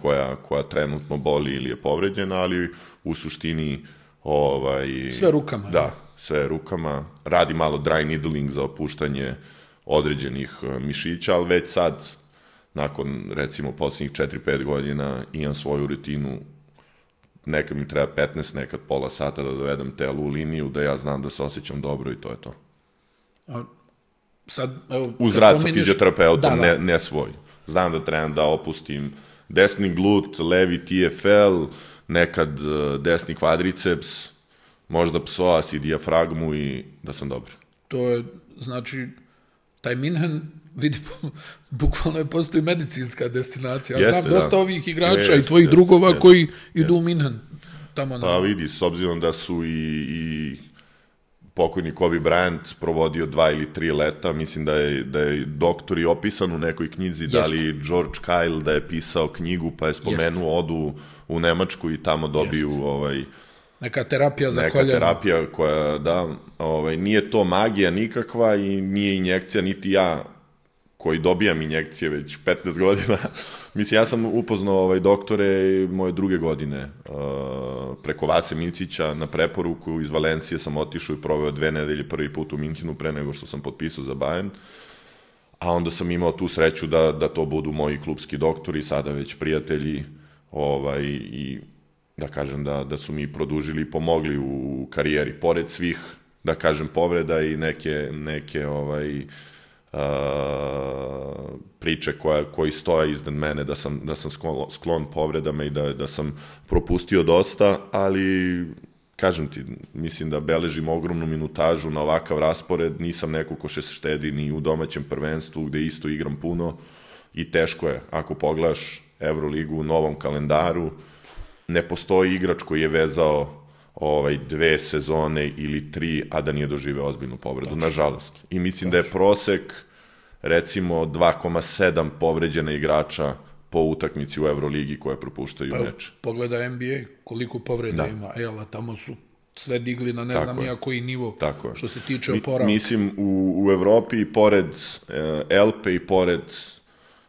koja trenutno boli ili je povređena, ali u suštini sve rukama. Da, sve rukama. Radi malo dry needling za opuštanje određenih mišića, ali već sad, nakon recimo posljednjih 4-5 godina, imam svoju rutinu. Nekad mi treba 15, nekad pola sata da dovedem telo u liniju, da ja znam da se osjećam dobro i to je to. Sad, evo, uz rad sa fizioterapeutom, ne svoj. Znam da trebam da opustim desni glut, levi TFL, nekad desni kvadriceps, možda psoas i dijafragmu i da sam dobar. To je, znači, taj Minhen, vidi, bukvalno je postoji medicinska destinacija. Ja znam dosta ovih igrača i tvojih drugova koji idu u Minhen. Pa vidi, s obzirom da su i pokojni Kobe Bryant provodio 2 ili 3 leta, mislim da je doktor i opisan u nekoj knjizi, da li George Kyle da je pisao knjigu, pa je spomenuo odu u Nemačku i tamo dobiju neka terapija za koljeno. Neka terapija koja, nije to magija nikakva i nije injekcija, niti ja koji dobijam injekcije već 15 godina. Mislim, ja sam upoznao doktore moje 2. godine. Preko Vase Mincića na preporuku iz Valencije sam otišao i proveo 2 nedelje prvi put u Minhenu pre nego što sam potpisao za Bayern. A onda sam imao tu sreću da to budu moji klubski doktori, sada već prijatelji, i da kažem da su mi produžili i pomogli u karijeri. Pored svih, da kažem, povreda i neke priče koji stoje iznad mene, da sam sklon povredama i da sam propustio dosta, ali kažem ti, mislim da beležim ogromnu minutažu na ovakav raspored, nisam neko ko se štedi ni u domaćem prvenstvu gde isto igram puno i teško je. Ako pogledaš Euroligu u novom kalendaru, ne postoji igrač koji je vezao 2 sezone ili 3, a da nije doživeo ozbiljnu povredu, nažalost. I mislim da je prosek, recimo, 2,7 povređena igrača po utakmici u Euroligi koje propuštaju meč. Pogledaj NBA, koliko povreda ima, a tamo su sve digli na ne znam nija koji nivo što se tiče oporavka. Mislim, u Evropi, pored Elpe i pored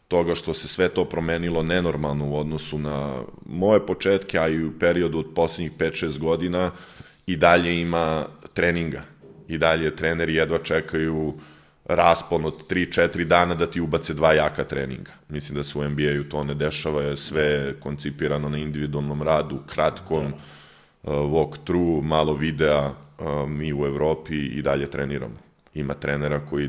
toga što se sve to promenilo nenormalno u odnosu na moje početke, a i u periodu od posljednjih 5-6 godina, i dalje ima treninga. I dalje treneri jedva čekaju raspon od 3-4 dana da ti ubace 2 jaka treninga. Mislim da se u NBA-u to ne dešava, je sve koncipirano na individualnom radu, kratkom, walk-through, malo videa, mi u Evropi i dalje treniramo. Ima trenera koji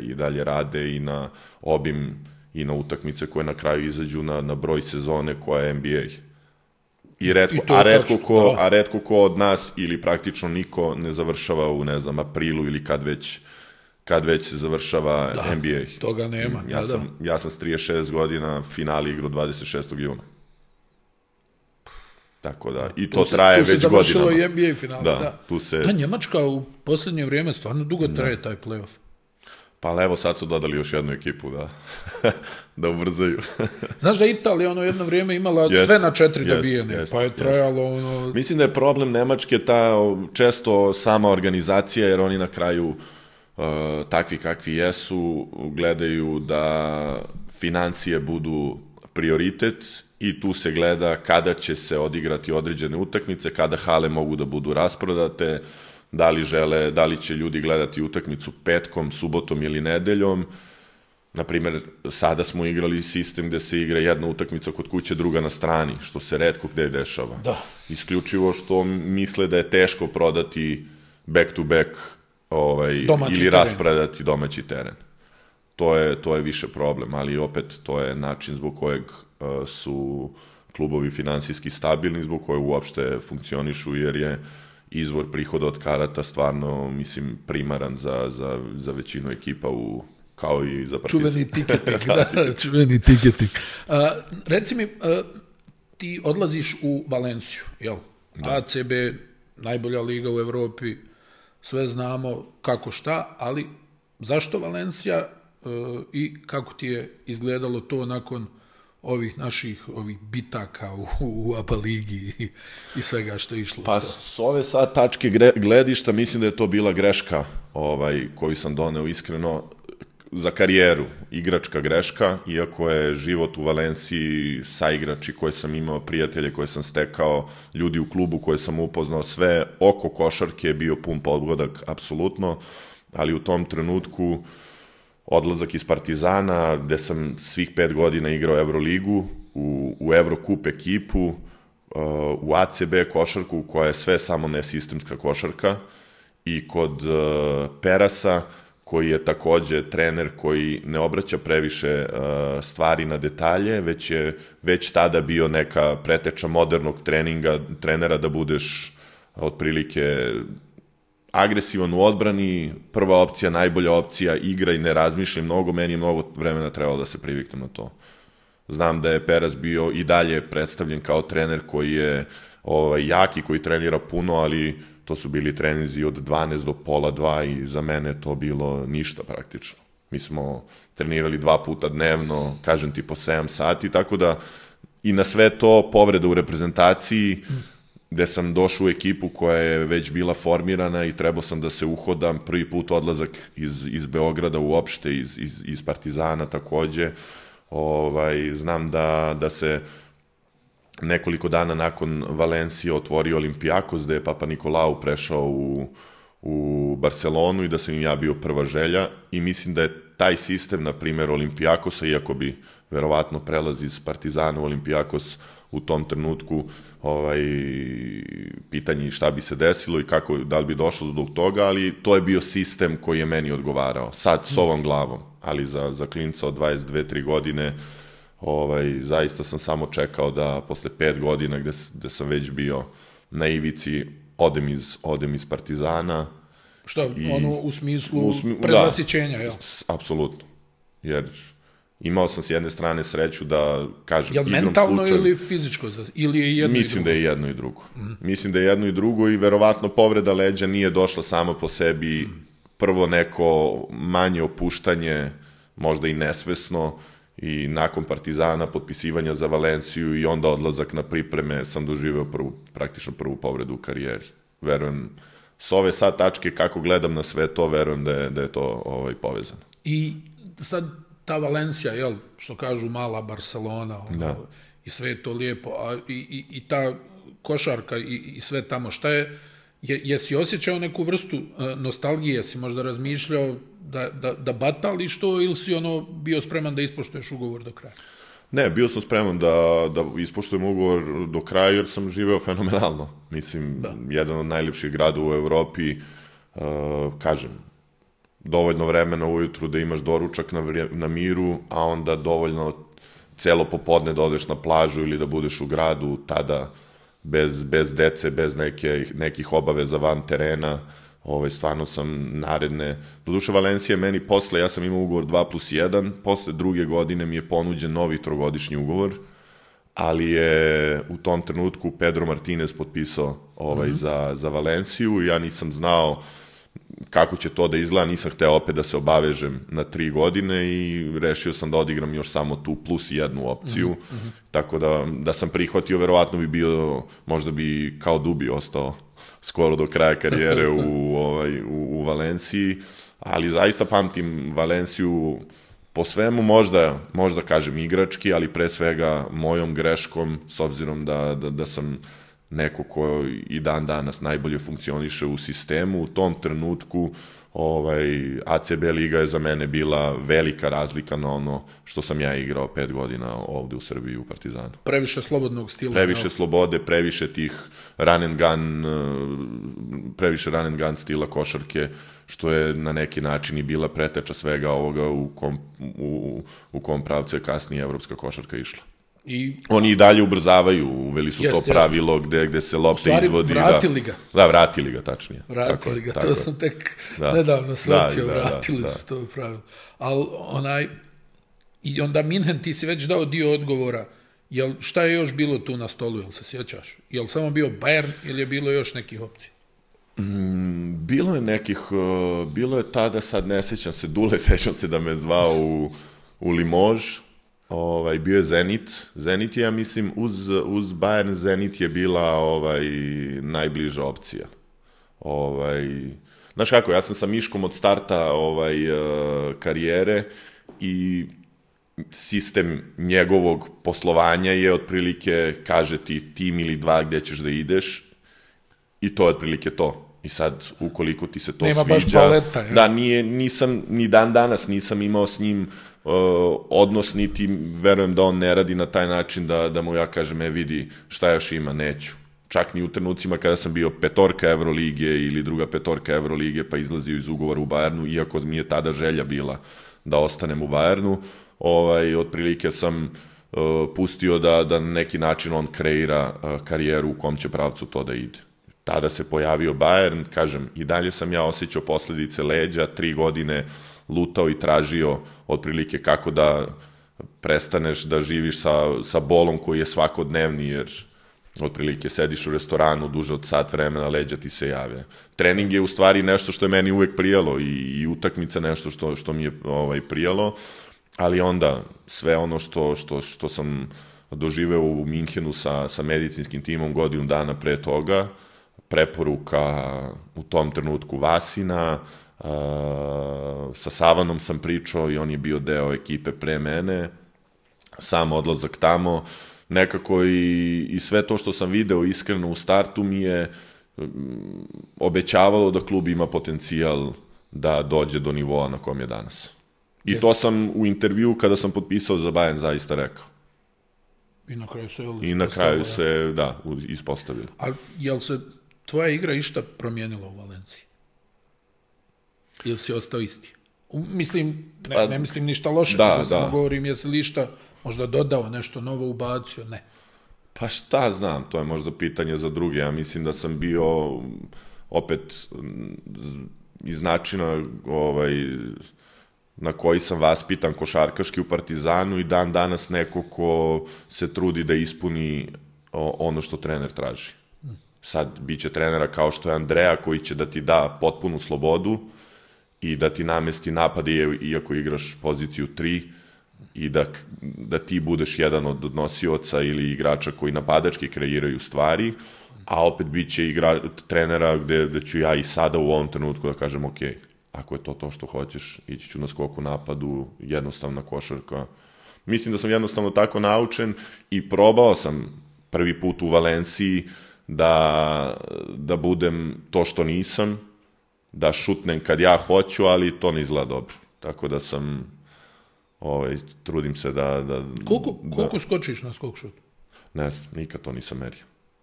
i dalje rade i na obim i na utakmice koje na kraju izađu na broj sezone koja je NBA. A retko ko od nas ili praktično niko ne završava u, ne znam, aprilu ili kad već se završava NBA. Toga nema. Ja sam s 36 godina finali igrao 26. juna. Tako da, i to traje već godinama. Tu se završilo i NBA finale, da. Njemačka u posljednje vrijeme stvarno dugo traje taj playoff. Pa evo, sad su dodali još jednu ekipu da ubrzaju. Znaš da Italija jedno vrijeme imala sve na 4 dobijene, pa je trajalo Mislim da je problem Nemačke ta često sama organizacija, jer oni na kraju takvi kakvi jesu, gledaju da financije budu prioritet i tu se gleda kada će se odigrati određene utakmice, kada hale mogu da budu rasprodate, da li će ljudi gledati utakmicu petkom, subotom ili nedeljom. Naprimer, sada smo igrali sistem gde se igra jedna utakmica kod kuće, druga na strani, što se retko gde dešava. Isključivo što misle da je teško prodati back to back ili rasprodati domaći teren. To je više problem, ali opet to je način zbog kojeg su klubovi finansijski stabilni, zbog kojeg uopšte funkcionišu, jer je izvor prihoda od karata stvarno, mislim, primaran za većinu ekipa, kao i za Partizan. Čuveni tiketing. Reci mi, ti odlaziš u Valenciju, jel? ACB, najbolja liga u Evropi, sve znamo kako šta, ali zašto Valencija i kako ti je izgledalo to nakon ovih naših bitaka u ABA ligi i svega što je išlo. Pa s ove sad tačke gledišta mislim da je to bila greška koju sam doneo iskreno za karijeru, igračka greška, iako je život u Valenciji, saigrači koje sam imao, prijatelje koje sam stekao, ljudi u klubu koje sam upoznao, sve oko košarke je bio pun podgodak, apsolutno, ali u tom trenutku odlazak iz Partizana, gde sam svih 5 godina igrao Euroligu, u Evrokup ekipu, u ACB košarku, koja je sve samo nesistemska košarka, i kod Perasa, koji je takođe trener koji ne obraća previše stvari na detalje, već je već tada bio neka preteča modernog trenera da budeš otprilike agresivan u odbrani, prva opcija, najbolja opcija, igra i ne razmišljaj mnogo, meni je mnogo vremena trebalo da se priviknem na to. Znam da je Peras bio i dalje predstavljen kao trener koji je jaki, koji trenira puno, ali to su bili treninzi od 12 do pola 2 i za mene to bilo ništa praktično. Mi smo trenirali 2 puta dnevno, kažem ti po 7 sati, tako da i na sve to povreda u reprezentaciji, gde sam došao u ekipu koja je već bila formirana i trebao sam da se uhodam, prvi put odlazak iz Beograda uopšte, iz Partizana takođe. Znam da se nekoliko dana nakon Valencije otvorio Olimpijakos, gde je Papa Nikolau prešao u Barcelonu i da sam im ja bio prva želja i mislim da je taj sistem, na primjer Olimpijakosa, iako bi verovatno prelaz iz Partizana u Olimpijakos u tom trenutku pitanje šta bi se desilo i kako, da li bi došlo zbog toga, ali to je bio sistem koji je meni odgovarao. Sad s ovom glavom, ali za klinca od 22-3 godine zaista sam samo čekao da posle 5 godina gde sam već bio na ivici odem iz Partizana. Što, u smislu prezasićenja, jel? Apsolutno. Jer imao sam s jedne strane sreću da, kažem, igrom slučaja... Jel mentalno ili fizičko? Ili je jedno i drugo? Mislim da je jedno i drugo. Mislim da je jedno i drugo i verovatno povreda leđa nije došla sama po sebi. Prvo neko manje opuštanje, možda i nesvesno, i nakon Partizana, potpisivanja za Valenciju i onda odlazak na pripreme sam doživeo praktično prvu povredu u karijeri. Verujem, s ove sad tačke kako gledam na sve to, verujem da je to povezano. I sad ta Valencija, jel, što kažu mala Barcelona, i sve je to lijepo, i ta košarka i sve tamo, šta je, jesi osjećao neku vrstu nostalgije, jesi možda razmišljao da batališ to ili si bio spreman da ispoštuješ ugovor do kraja? Ne, bio sam spreman da ispoštujem ugovor do kraja jer sam živeo fenomenalno. Mislim, jedan od najljepših grada u Evropi, kažem, dovoljno vremena ujutru da imaš doručak na miru, a onda dovoljno celo popodne da odeš na plažu ili da budeš u gradu, tada bez dece, bez nekih obaveza van terena. Stvarno sam naredne... Doduše, Valencija je meni posle, ja sam imao ugovor 2+1, posle druge godine mi je ponuđen novi 3-godišnji ugovor, ali je u tom trenutku Pedro Martinez potpisao za Valenciju i ja nisam znao kako će to da izgleda, nisam hteo opet da se obavežem na 3 godine i rešio sam da odigram još samo tu +1 opciju, tako da sam prihvatio, verovatno bi bio, možda bi kao Dubi ostao skoro do kraja karijere u Valenciji, ali zaista pamtim Valenciju po svemu, možda kažem igrački, ali pre svega mojom greškom, s obzirom da sam neko ko i dan danas najbolje funkcioniše u sistemu. U tom trenutku ACB liga je za mene bila velika razlika na ono što sam ja igrao 5 godina ovde u Srbiji u Partizanu. Previše slobodnog stila. Previše slobode, previše tih previše run and gun stila košarke, što je na neki način i bila preteča svega ovoga u kom pravcu je kasnije evropska košarka išla. Oni i dalje ubrzavaju, uveli su to pravilo gde se lopta izvodi. Vratili ga. Da, vratili ga, tačnije. Vratili ga, to sam tek nedavno shvatio, vratili su to pravilo. Ali i onda Minhen, ti si već dao dio odgovora, šta je još bilo tu na stolu, jel se sjećaš? Jel samo bio Bayern ili je bilo još nekih opcija? Bilo je bilo je tada, sad ne sjećam se, Dule, sjećam se da me zvao u Limoges, bio je Zenit. Zenit je, ja mislim, uz Bayern Zenit je bila najbliža opcija. Znaš kako, ja sam sa Miškom od starta karijere i sistem njegovog poslovanja je otprilike, kaže ti tim ili dva gde ćeš da ideš i to je otprilike to. I sad, ukoliko ti se to sviđa... Nema baš baleta, ja? Da, nisam, ni dan danas nisam imao s njim odnos, niti verujem da on ne radi na taj način da mu ja kažem, vidi šta još ima, neću. Čak ni u trenucima kada sam bio petorka Evrolige ili druga petorka Evrolige pa izlazio iz ugovora u Bayernu, iako mi je tada želja bila da ostanem u Bayernu, otprilike sam pustio da na neki način on kreira karijeru u kom će pravcu to da ide. Tada se pojavio Bayern, kažem, i dalje sam ja osjećao posledice leđa, 3 godine lutao i tražio otprilike kako da prestaneš da živiš sa bolom koji je svakodnevni, jer otprilike sediš u restoranu duže od sat vremena, leđa ti se jave. Trening je u stvari nešto što je meni uvek prijalo i utakmica nešto što mi je prijalo, ali onda sve ono što sam doživeo u Minhenu sa medicinskim timom godinu dana pre toga, preporuka u tom trenutku Vasina, sa Savanom sam pričao i on je bio deo ekipe pre mene, sam odlazak tamo, nekako i sve to što sam video iskreno u startu mi je obećavalo da klub ima potencijal da dođe do nivoa na kom je danas. I to sam u intervju kada sam potpisao za Bayern zaista rekao. I na kraju se ispostavilo. A jel se tvoja igra išta promijenila u Valenciji? Ili si ostao isti? Mislim, ne mislim ništa loše, kada samo govorim, jesi li išta možda dodao, nešto novo ubacio? Ne. Pa šta znam, to je možda pitanje za druge. Ja mislim da sam bio opet iz načina na koji sam vaspitan košarkaški u Partizanu i dan danas neko ko se trudi da ispuni ono što trener traži. Sad, bit će trenera kao što je Andreja koji će da ti da potpunu slobodu i da ti namesti napade iako igraš poziciju 3 i da ti budeš jedan od nosioca ili igrača koji napadački kreiraju stvari, a opet bit će trenera gde ću ja i sada u ovom trenutku da kažem ok, ako je to što hoćeš, ići ću na skoku napadu, jednostavna košarka. Mislim da sam jednostavno tako naučen i probao sam prvi put u Valenciji da budem to što nisam, da šutnem kad ja hoću, ali to ne izgleda dobro. Tako da sam, trudim se da... Koliko skočiš na skok šut? Ne znam, nikad to nisam merio.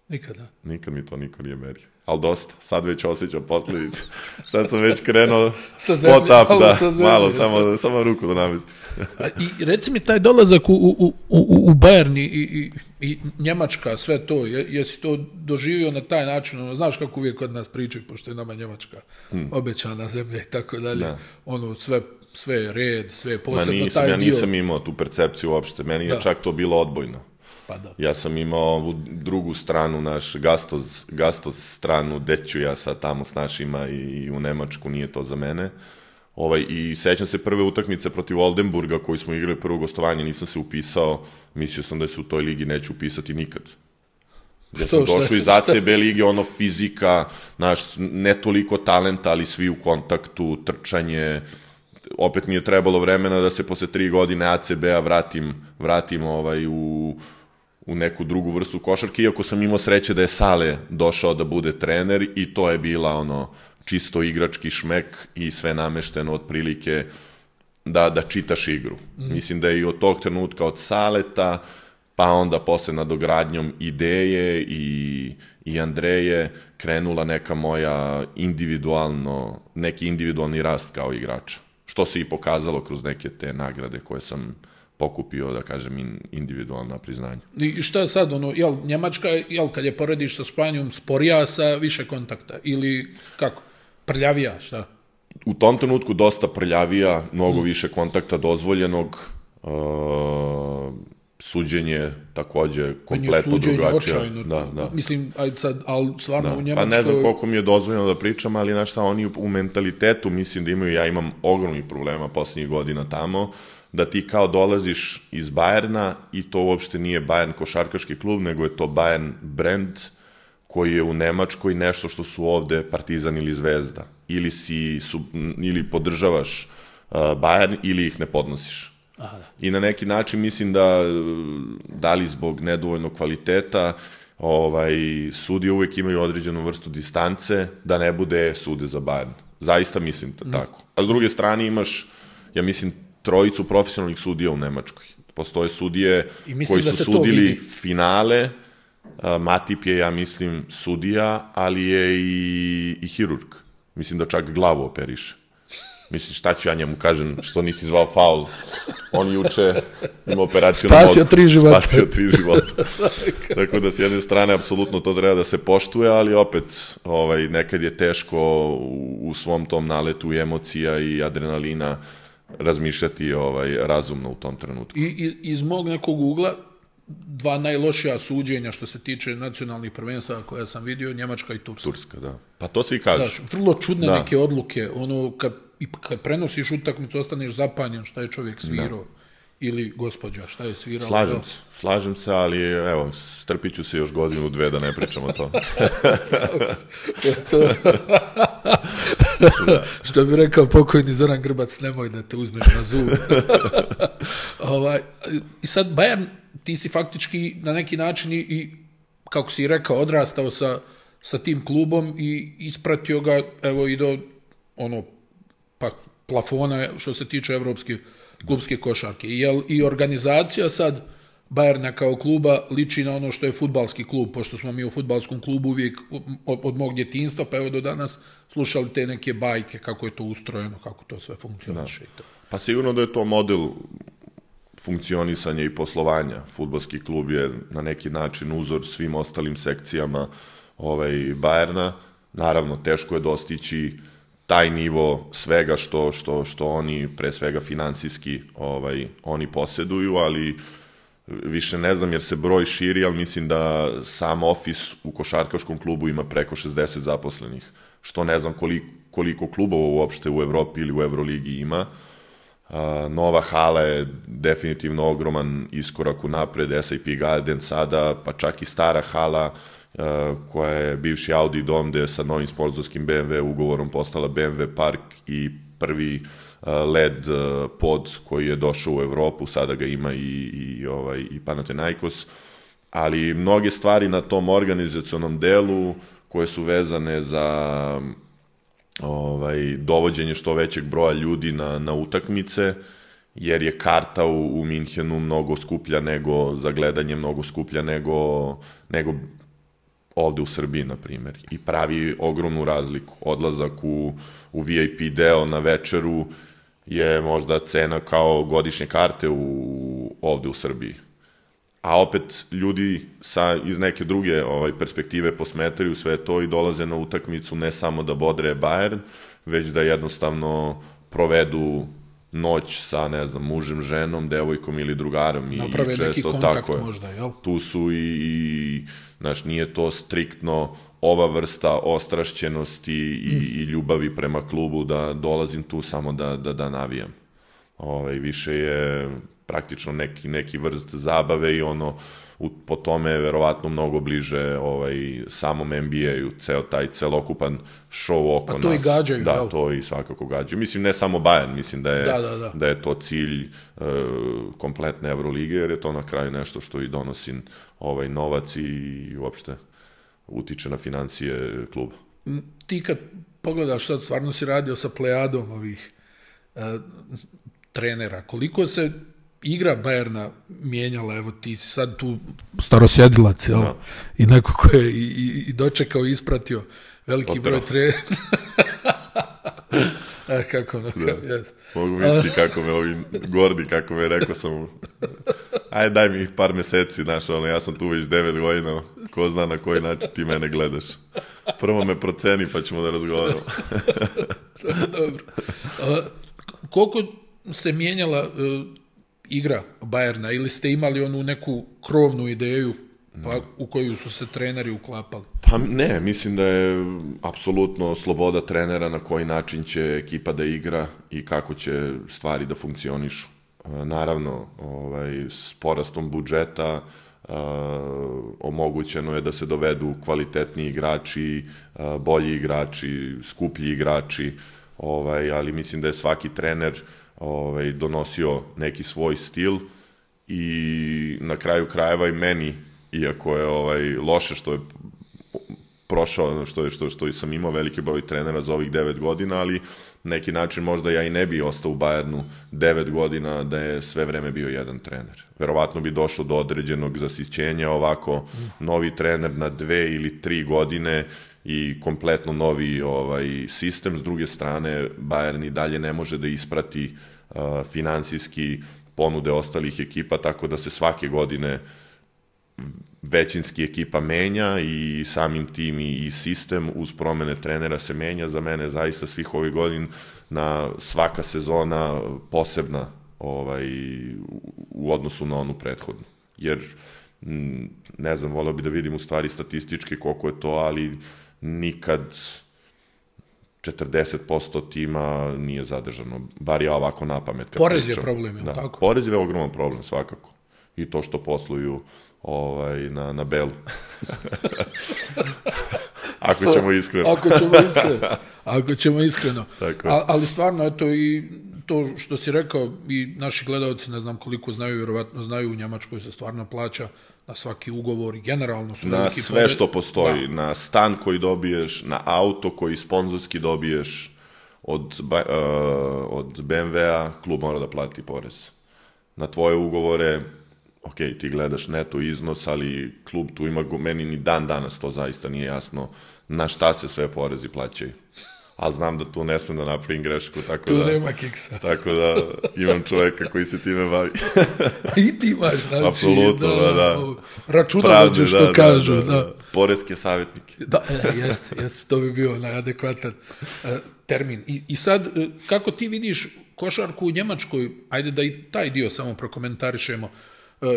Nikada? Nikad mi to niko nije merio. Ali dosta, sad već osjećam posledice. Sad sam već krenuo spot up, malo, samo ruku da namestim. I reci mi taj dolazak u Bayern i Njemačka, sve to, jesi to doživio na taj način, znaš kako uvijek kod nas pričaju, pošto je nama Njemačka obećana zemlja i tako dalje, sve je red, sve je posebno taj dio. Ja nisam imao tu percepciju uopšte, meni je čak to bilo odbojno. Ja sam imao ovu drugu stranu, naš Gastoz stranu, gde ću ja sad tamo s našima i u Nemačku, nije to za mene. I sećam se prve utakmice protiv Oldenburga koju smo igrali prvo gostovanje, nisam se upisao, mislio sam da se u toj ligi neću upisati nikad. Ja sam došao iz ACB lige, fizika, ne toliko talenta, ali svi u kontaktu, trčanje. Opet mi je trebalo vremena da se posle 3 godine ACB-a vratim u neku drugu vrstu košarke, iako sam imao sreće da je Sale došao da bude trener i to je bila čisto igrački šmek i sve namešteno otprilike da čitaš igru. Mislim da je i od tog trenutka od Saleta, pa onda posle nadogradnjom ideje i Andreje krenula neka moja neki individualni rast kao igrača. Što se i pokazalo kroz neke te nagrade koje sam pokupio, da kažem, individualna priznanja. I šta je sad, Njemačka, kad je porediš sa Španijom, sporija sa više kontakta ili kako? Prljavija, šta? U tom trenutku dosta prljavija, mnogo više kontakta dozvoljenog, suđenje takođe kompletno drugačije. Suđenje očajno. Mislim, ali stvarno u Njemačkoj... Pa ne znam koliko mi je dozvoljeno da pričam, ali znaš šta, oni u mentalitetu mislim da imaju, ja imam ogromnih problema poslednjih godina tamo, da ti kao dolaziš iz Bajerna i to uopšte nije Bayern košarkaški klub, nego je to Bayern brand koji je u Nemačkoj nešto što su ovde Partizan ili Zvezda. Ili podržavaš Bayern ili ih ne podnosiš. Aha, da. I na neki način mislim da li zbog nedovoljnog kvaliteta sudije uvek imaju određenu vrstu distance da ne bude sude za Bayern. Zaista mislim tako. A s druge strane imaš, ja mislim, trojicu profesionalnih sudija u Nemačkoj. Postoje sudije koji su sudili finale, Matip je, ja mislim, sudija, ali je i hirurg. Mislim da čak glavu operiše. Mislim, šta ću ja njemu kažem, što nisi zvao faul? On juče ima operaciju na mozgu. Spasio 3 života. Spasio 3 života. Tako da, s jedne strane, apsolutno to treba da se poštuje, ali opet, nekad je teško u svom tom naletu i emocija i adrenalina razmišljati razumno u tom trenutku. I iz mog nekog ugla, 2 najlošija suđenja što se tiče nacionalnih prvenstva koja sam vidio, Njemačka i Turska. Turska, da. Pa to svi kažu. Da, vrlo čudne neke odluke, kad prenosiš utakmicu, ostaneš zapanjen šta je čovjek svirao ili gospođa šta je svirao. Slažem se, ali evo, strpit ću se još godinu, 2 da ne pričam o tome. Što bi rekao pokojni Zoran Grbac, nemoj da te uzmeš na zub. I sad Bayern, ti si faktički na neki način i kako si rekao, odrastao sa tim klubom i ispratio ga, evo, i do plafona što se tiče evropske klubske košarke. I organizacija sad Bayerna kao kluba liči na ono što je fudbalski klub, pošto smo mi u fudbalskom klubu uvijek od mog djetinjstva, pa evo do danas slušali te neke bajke, kako je to ustrojeno, kako to sve funkcioniše. Pa sigurno da je to model funkcionisanja i poslovanja. Fudbalski klub je na neki način uzor svim ostalim sekcijama Bayerna. Naravno, teško je dostići taj nivo svega što oni, pre svega finansijski, oni poseduju, ali više ne znam jer se broj širi, ali mislim da sam ofis u košarkaškom klubu ima preko 60 zaposlenih, što ne znam koliko klubova uopšte u Evropi ili u Evroligi ima. Nova hala je definitivno ogroman iskorak u napred, SAP Garden sada, pa čak i stara hala koja je bivši Audi dom, gde je sa novim sponzorskim BMW ugovorom postala BMW Park i prvi LED pod koji je došao u Evropu, sada ga ima i Panathinaikos, ali mnoge stvari na tom organizacionom delu koje su vezane za dovođenje što većeg broja ljudi na utakmice, jer je karta u Minhenu mnogo skuplja nego za gledanje, mnogo skuplja nego ovde u Srbiji, na primjer, i pravi ogromnu razliku. Odlazak u VIP deo na večeru je možda cena kao godišnje karte ovde u Srbiji. A opet ljudi iz neke druge perspektive posmetraju sve to i dolaze na utakmicu ne samo da bodre Bayern, već da jednostavno provedu noć sa, ne znam, mužem, ženom, devojkom ili drugarom. Naprave neki kontakt možda, jel? Tu su znaš, nije to striktno ova vrsta ostrašćenosti i ljubavi prema klubu da dolazim tu samo da navijam. Više je praktično neki vrst zabave i po tome je verovatno mnogo bliže samom NBA-u, ceo taj celokupan show oko nas. A to i gađaju, da, jel? To i svakako gađaju. Mislim, ne samo Bayern, mislim da je to cilj kompletne Evrolige, jer je to na kraju nešto što i donosi novac i uopšte utiče na financije kluba. Ti kad pogledaš, sad stvarno si radio sa plejadom ovih trenera, koliko se igra Bayerna mijenjala, evo ti si sad tu starosjedilac, jel? I neko ko je i dočekao i ispratio veliki broj trenera. Kako jest. Mogu misliti kako me ovi gordi, kako me rekao sam, ajde daj mi par meseci, znaš, ja sam tu već 9 godina, ko zna na koji način ti mene gledaš. Prvo me proceni pa ćemo da razgovaramo. Dobro. Koliko se mijenjala igra Bayerna ili ste imali onu neku krovnu ideju u koju su se treneri uklapali? Pa ne, mislim da je apsolutno sloboda trenera na koji način će ekipa da igra i kako će stvari da funkcionišu. naravno, s porastom budžeta omogućeno je da se dovedu kvalitetniji igrači, bolji igrači, skuplji igrači, ali mislim da je svaki trener donosio neki svoj stil i na kraju krajeva i meni, iako je loše što je prošao, što sam imao veliki broj trenera za ovih 9 godina, ali neki način možda ja i ne bi ostao u Bayernu 9 godina da je sve vreme bio jedan trener. Verovatno bi došlo do određenog zasićenja, ovako novi trener na 2 ili 3 godine i kompletno novi sistem. S druge strane, Bayern i dalje ne može da isprati finansijski ponude ostalih ekipa, tako da se svake godine većinski ekipa menja i samim tim i sistem uz promene trenera se menja. Za mene zaista svih ovih godina svaka sezona posebna u odnosu na onu prethodnu. Jer, ne znam, voleo bi da vidim u stvari statistički koliko je to, ali nikad 40% tima nije zadržano. Bar ja ovako napamet. Porez je problem, je li tako? Porez je ogroman problem, svakako. I to što posluju na belu. Ako ćemo iskreno. Ako ćemo iskreno. Ali stvarno, eto, i to što si rekao, i naši gledalci, ne znam koliko znaju, vjerovatno znaju, u Njemačkoj se stvarno plaća na svaki ugovor i generalno su veliki... Na sve što postoji, na stan koji dobiješ, na auto koji sponzorski dobiješ od BMW-a, klub mora da plati porez. Na tvoje ugovore, ok, ti gledaš neto iznos, ali klub tu ima, meni ni dan danas to zaista nije jasno na šta se sve porezi plaćaju. Ali znam da tu ne smem da napravim grešku, tako da... Tu nema kiksa. Tako da imam čoveka koji se time bavi. I ti imaš, znači... Apsolutno, da. Računovođe, što kažu, da. Poreske savjetnike. Da, jeste, to bi bio adekvatan termin. I sad, kako ti vidiš košarku u Njemačkoj, ajde da i taj dio samo prokomentarišemo,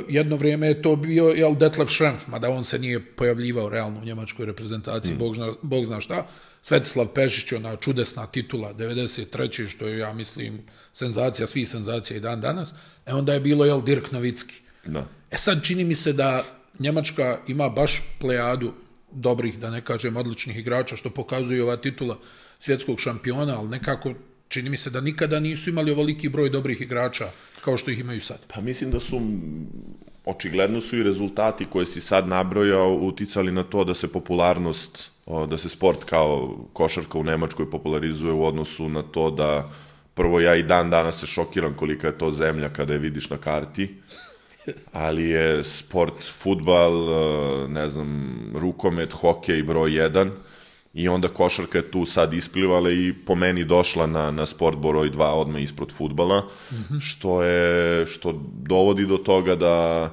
jedno vrijeme je to bio Detlef Schrempf, mada on se nije pojavljivao realno u njemačkoj reprezentaciji, Bog zna šta. Svetislav Pešić, ona čudesna titula 93. što je, ja mislim, senzacija, svih senzacija i dan danas. Onda je bilo Dirk Novicki. Da. Sad čini mi se da Njemačka ima baš plejadu dobrih, da ne kažem odličnih igrača, što pokazuje ova titula svjetskog šampiona, ali nekako čini mi se da nikada nisu imali ovoliki broj dobrih igrača kao što ih imaju sad. Pa mislim da očigledno su i rezultati koje si sad nabrojao uticali na to da se popularnost, da se sport kao košarka u Nemačkoj popularizuje u odnosu na to da, prvo, ja i dan danas se šokiram kolika je to zemlja kada je vidiš na karti, ali je sport, fudbal, ne znam, rukomet, hokej broj 1, i onda košarka je tu sad isplivala i po meni došla na sport broj 2 odmah ispred fudbala, što dovodi do toga da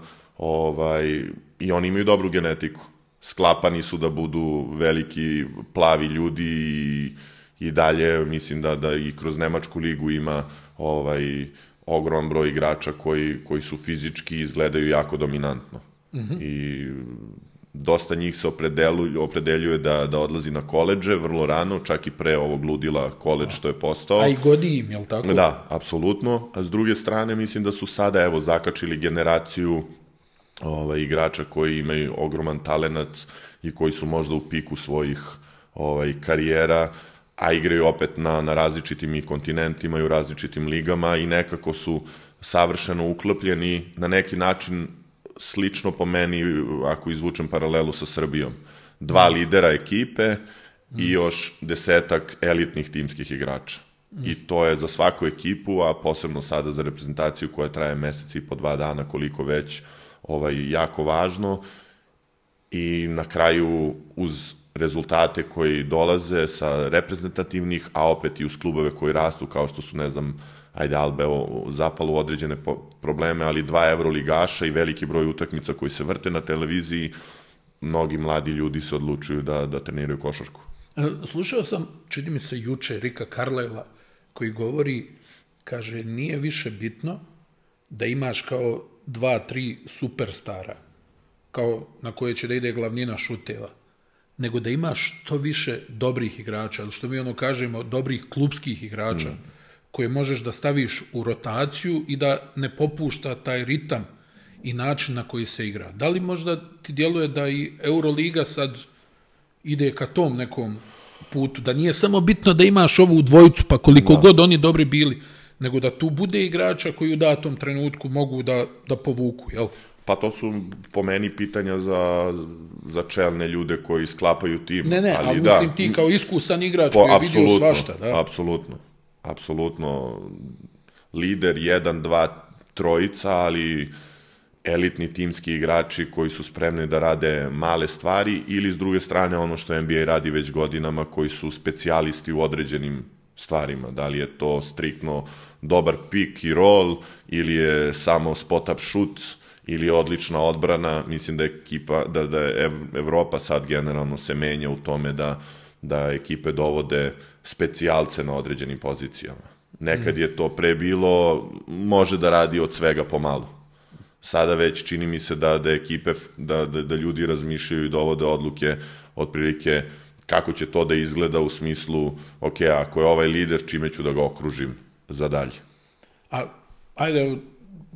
i oni imaju dobru genetiku. Sklapani su da budu veliki plavi ljudi i dalje mislim da i kroz Nemačku ligu ima ogroman broj igrača koji su fizički izgledaju jako dominantno. I dosta njih se opredeljuje da odlazi na koledže vrlo rano, čak i pre ovog ludila koledž što je postao. A i godi im, je li tako? Da, apsolutno. A s druge strane mislim da su sada, evo, zakačili generaciju igrača koji imaju ogroman talenat i koji su možda u piku svojih karijera, a igraju opet na različitim i kontinentima i u različitim ligama i nekako su savršeno uklopljeni na neki način slično po meni, ako izvučem paralelu sa Srbijom. 2 lidera ekipe i još 10 elitnih timskih igrača. I to je za svaku ekipu, a posebno sada za reprezentaciju koja traje mesec i po 2 dana, koliko već, jako važno. I na kraju, uz rezultate koji dolaze sa reprezentativnih, a opet i uz klubove koji rastu, kao što su, ne znam, Albe zapalo u određene probleme, ali 2 evroligaša i veliki broj utakmica koji se vrte na televiziji, mnogi mladi ljudi se odlučuju da treniraju košarku. Slušao sam, čini mi se juče, Ricka Carlisle, koji govori, kaže, nije više bitno da imaš kao 2-3 superstara, kao na koje će da ide glavnina šuteva, nego da imaš što više dobrih igrača, ali što mi kažemo, dobrih klubskih igrača, koje možeš da staviš u rotaciju i da ne popušta taj ritam i način na koji se igra. Da li možda ti djeluje da i Euroliga sad ide ka tom nekom putu, da nije samo bitno da imaš ovu dvojicu, pa koliko god oni dobri bili, nego da tu bude igrača koji u datom trenutku mogu da povuku, jel? Pa to su po meni pitanja za čelne ljude koji sklapaju tim. Ne, ali mislim ti kao iskusan igrač koji je vidio svašta. Da? Apsolutno. Lider 1, 2, trojica, ali elitni timski igrači koji su spremni da rade male stvari ili s druge strane ono što NBA radi već godinama koji su specijalisti u određenim stvarima. Da li je to striktno dobar pick i roll ili je samo spot-up shoot ili je odlična odbrana. Mislim da je Evropa sad generalno se menja u tome da ekipe dovode specijalce na određenim pozicijama. Nekad je to pre bilo, može da radi od svega pomalo. Sada već čini mi se da ekipe, da ljudi razmišljaju i dovode odluke otprilike kako će to da izgleda u smislu, ok, ako je ovaj lider, čime ću da ga okružim za dalje. A ajde,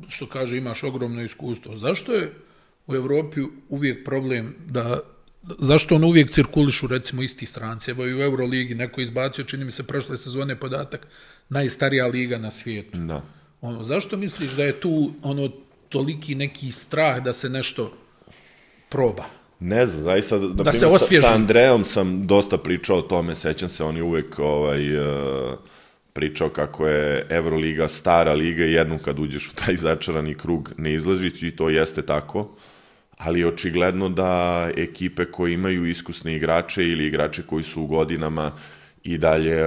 što kaže, imaš ogromno iskustvo. Zašto je u Evropi uvijek problem zašto on uvijek cirkulišu recimo isti stranci? Evo i u Euroligi neko izbacio, čini mi se prošle sezone podatak, najstarija liga na svijetu. Da. Zašto misliš da je tu toliki neki strah da se nešto proba? Ne znam, zaista, da se osvježi. Sa Andrejom sam dosta pričao o tome, sećam se, on je uvek pričao kako je Euroliga stara liga i jednom kad uđeš u taj začarani krug ne izlaziš i to jeste tako, ali je očigledno da ekipe koje imaju iskusne igrače ili igrače koji su u godinama i dalje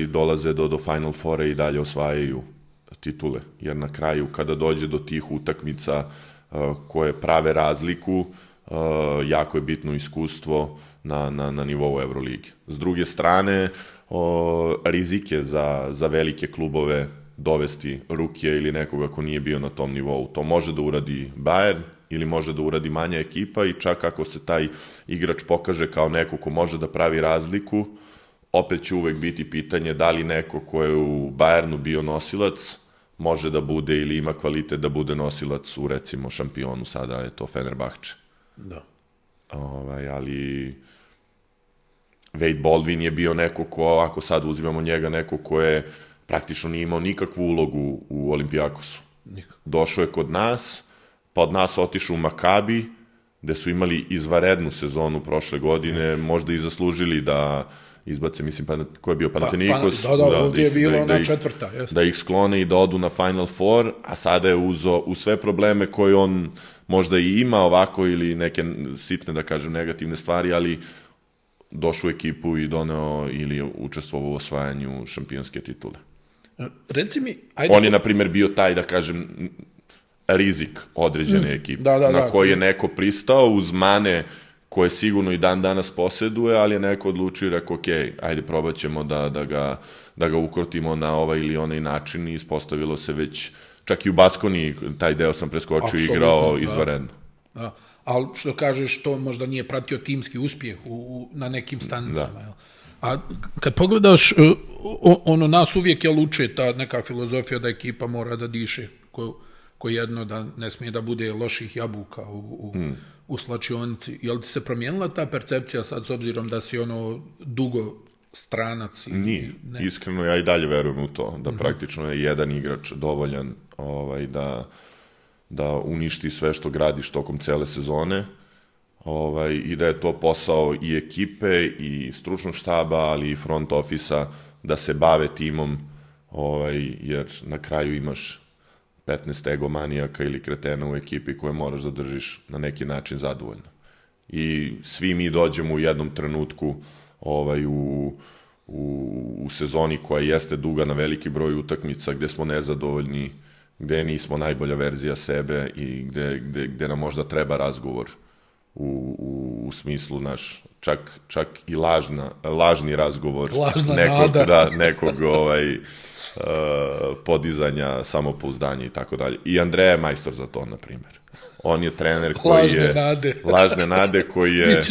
dolaze do Final Fora i dalje osvajaju titule, jer na kraju kada dođe do tih utakmica koje prave razliku, jako je bitno iskustvo na nivou Euroligi. S druge strane, rizike za velike klubove dovesti rukije ili nekoga ko nije bio na tom nivou. To može da uradi Bayern ili može da uradi manja ekipa i čak ako se taj igrač pokaže kao neko ko može da pravi razliku, opet će uvek biti pitanje da li neko ko je u Bayernu bio nosilac može da bude ili ima kvalitet da bude nosilac u recimo šampionu, sada je to Fenerbahče. Da. Ali Wade Baldwin je bio neko ko, ako sad uzimamo njega, neko ko je praktično nije imao nikakvu ulogu u Olimpijakosu. Došao je kod nas, pa od nas otišao u Makabi, gde su imali izvanrednu sezonu prošle godine, možda i zaslužili da izbace, mislim, ko je bio Panathinaikos, ovdje je bilo ona četvrta. Da ih sklone i da odu na Final Four, a sada je u sve probleme koje on možda i ima ovako ili neke sitne, da kažem, negativne stvari, ali došao u ekipu i doneo ili učestvovao u osvajanju šampionske titule. Reci mi, on je, na primjer, bio taj, da kažem, rizik određene ekipe, na koji je neko pristao uz mane koje sigurno i dan danas posjeduje, ali je neko odlučio i rekao, ok, ajde probat ćemo da ga ukrotimo na ovaj ili onaj način i ispostavilo se već, čak i u Baskoniji, taj deo sam preskočio i igrao izvanredno. Da. Ali što kažeš, to možda nije pratio timski uspjeh na nekim stanicama. A kad pogledaš, nas uvijek je luče ta neka filozofija da ekipa mora da diše ko jedno, da ne smije da bude loših jabuka u slačionici. Je li ti se promijenila ta percepcija sad s obzirom da si dugo stranac? Nije. Iskreno ja i dalje verujem u to, da praktično je jedan igrač dovoljan da uništi sve što gradiš tokom cele sezone i da je to posao i ekipe i stručnog štaba, ali i front ofisa da se bave timom, jer na kraju imaš 15 egomanijaka ili kretena u ekipi koje moraš da držiš na neki način zadovoljno. I svi mi dođemo u jednom trenutku u sezoni koja jeste duga na veliki broj utakmica gde smo nezadovoljni, gde nismo najbolja verzija sebe i gde nam možda treba razgovor u smislu naš, čak i lažni razgovor nekog podizanja samopouzdanja i tako dalje. I Andreja je majstor za to, na primjer. On je trener koji je... Lažne nade, koji je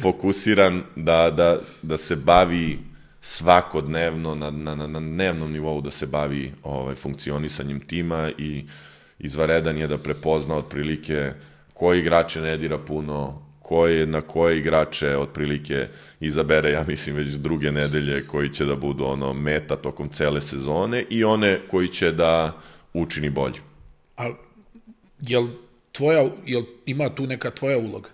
fokusiran da se bavi svakodnevno, na dnevnom nivou da se bavi funkcionisanjem tima i izvaredan je da prepozna otprilike koji igrače ne dira puno, na koje igrače otprilike izabere, ja mislim, već druge nedelje koji će da budu meta tokom cele sezone i one koji će da učini bolje. A jel ima tu neka tvoja uloga?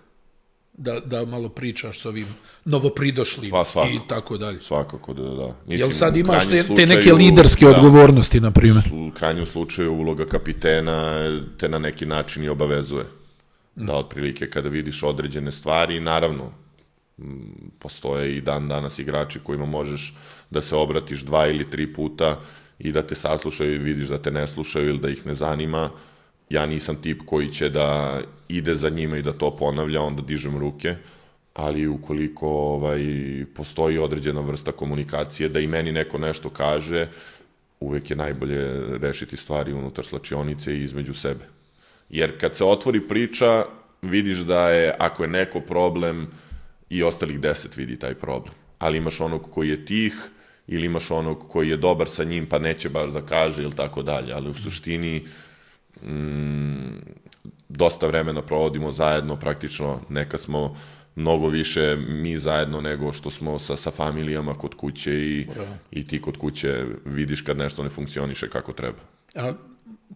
Da malo pričaš s ovim novopridošlim i tako dalje. Svakako da. Mislim, jel sad imaš te neke liderske odgovornosti, na primjer? U krajnjem slučaju uloga kapitena te na neki način i obavezuje. Da otprilike kada vidiš određene stvari, naravno, postoje i dan danas igrači kojima možeš da se obratiš 2 ili 3 puta i da te saslušaju i vidiš da te ne slušaju ili da ih ne zanima. Ja nisam tip koji će da ide za njima i da to ponavlja, onda dižem ruke, ali ukoliko postoji određena vrsta komunikacije, da i meni neko nešto kaže, uvek je najbolje rešiti stvari unutar slačionice i između sebe. Jer kad se otvori priča, vidiš da je, ako je neko problem, i ostalih 10 vidi taj problem. Ali imaš onog koji je tih, ili imaš onog koji je dobar sa njim, pa neće baš da kaže, ili tako dalje. Ali u suštini, dosta vremena provodimo zajedno, praktično neka smo mnogo više mi zajedno nego što smo sa familijama kod kuće i ti kod kuće vidiš kad nešto ne funkcioniše kako treba. A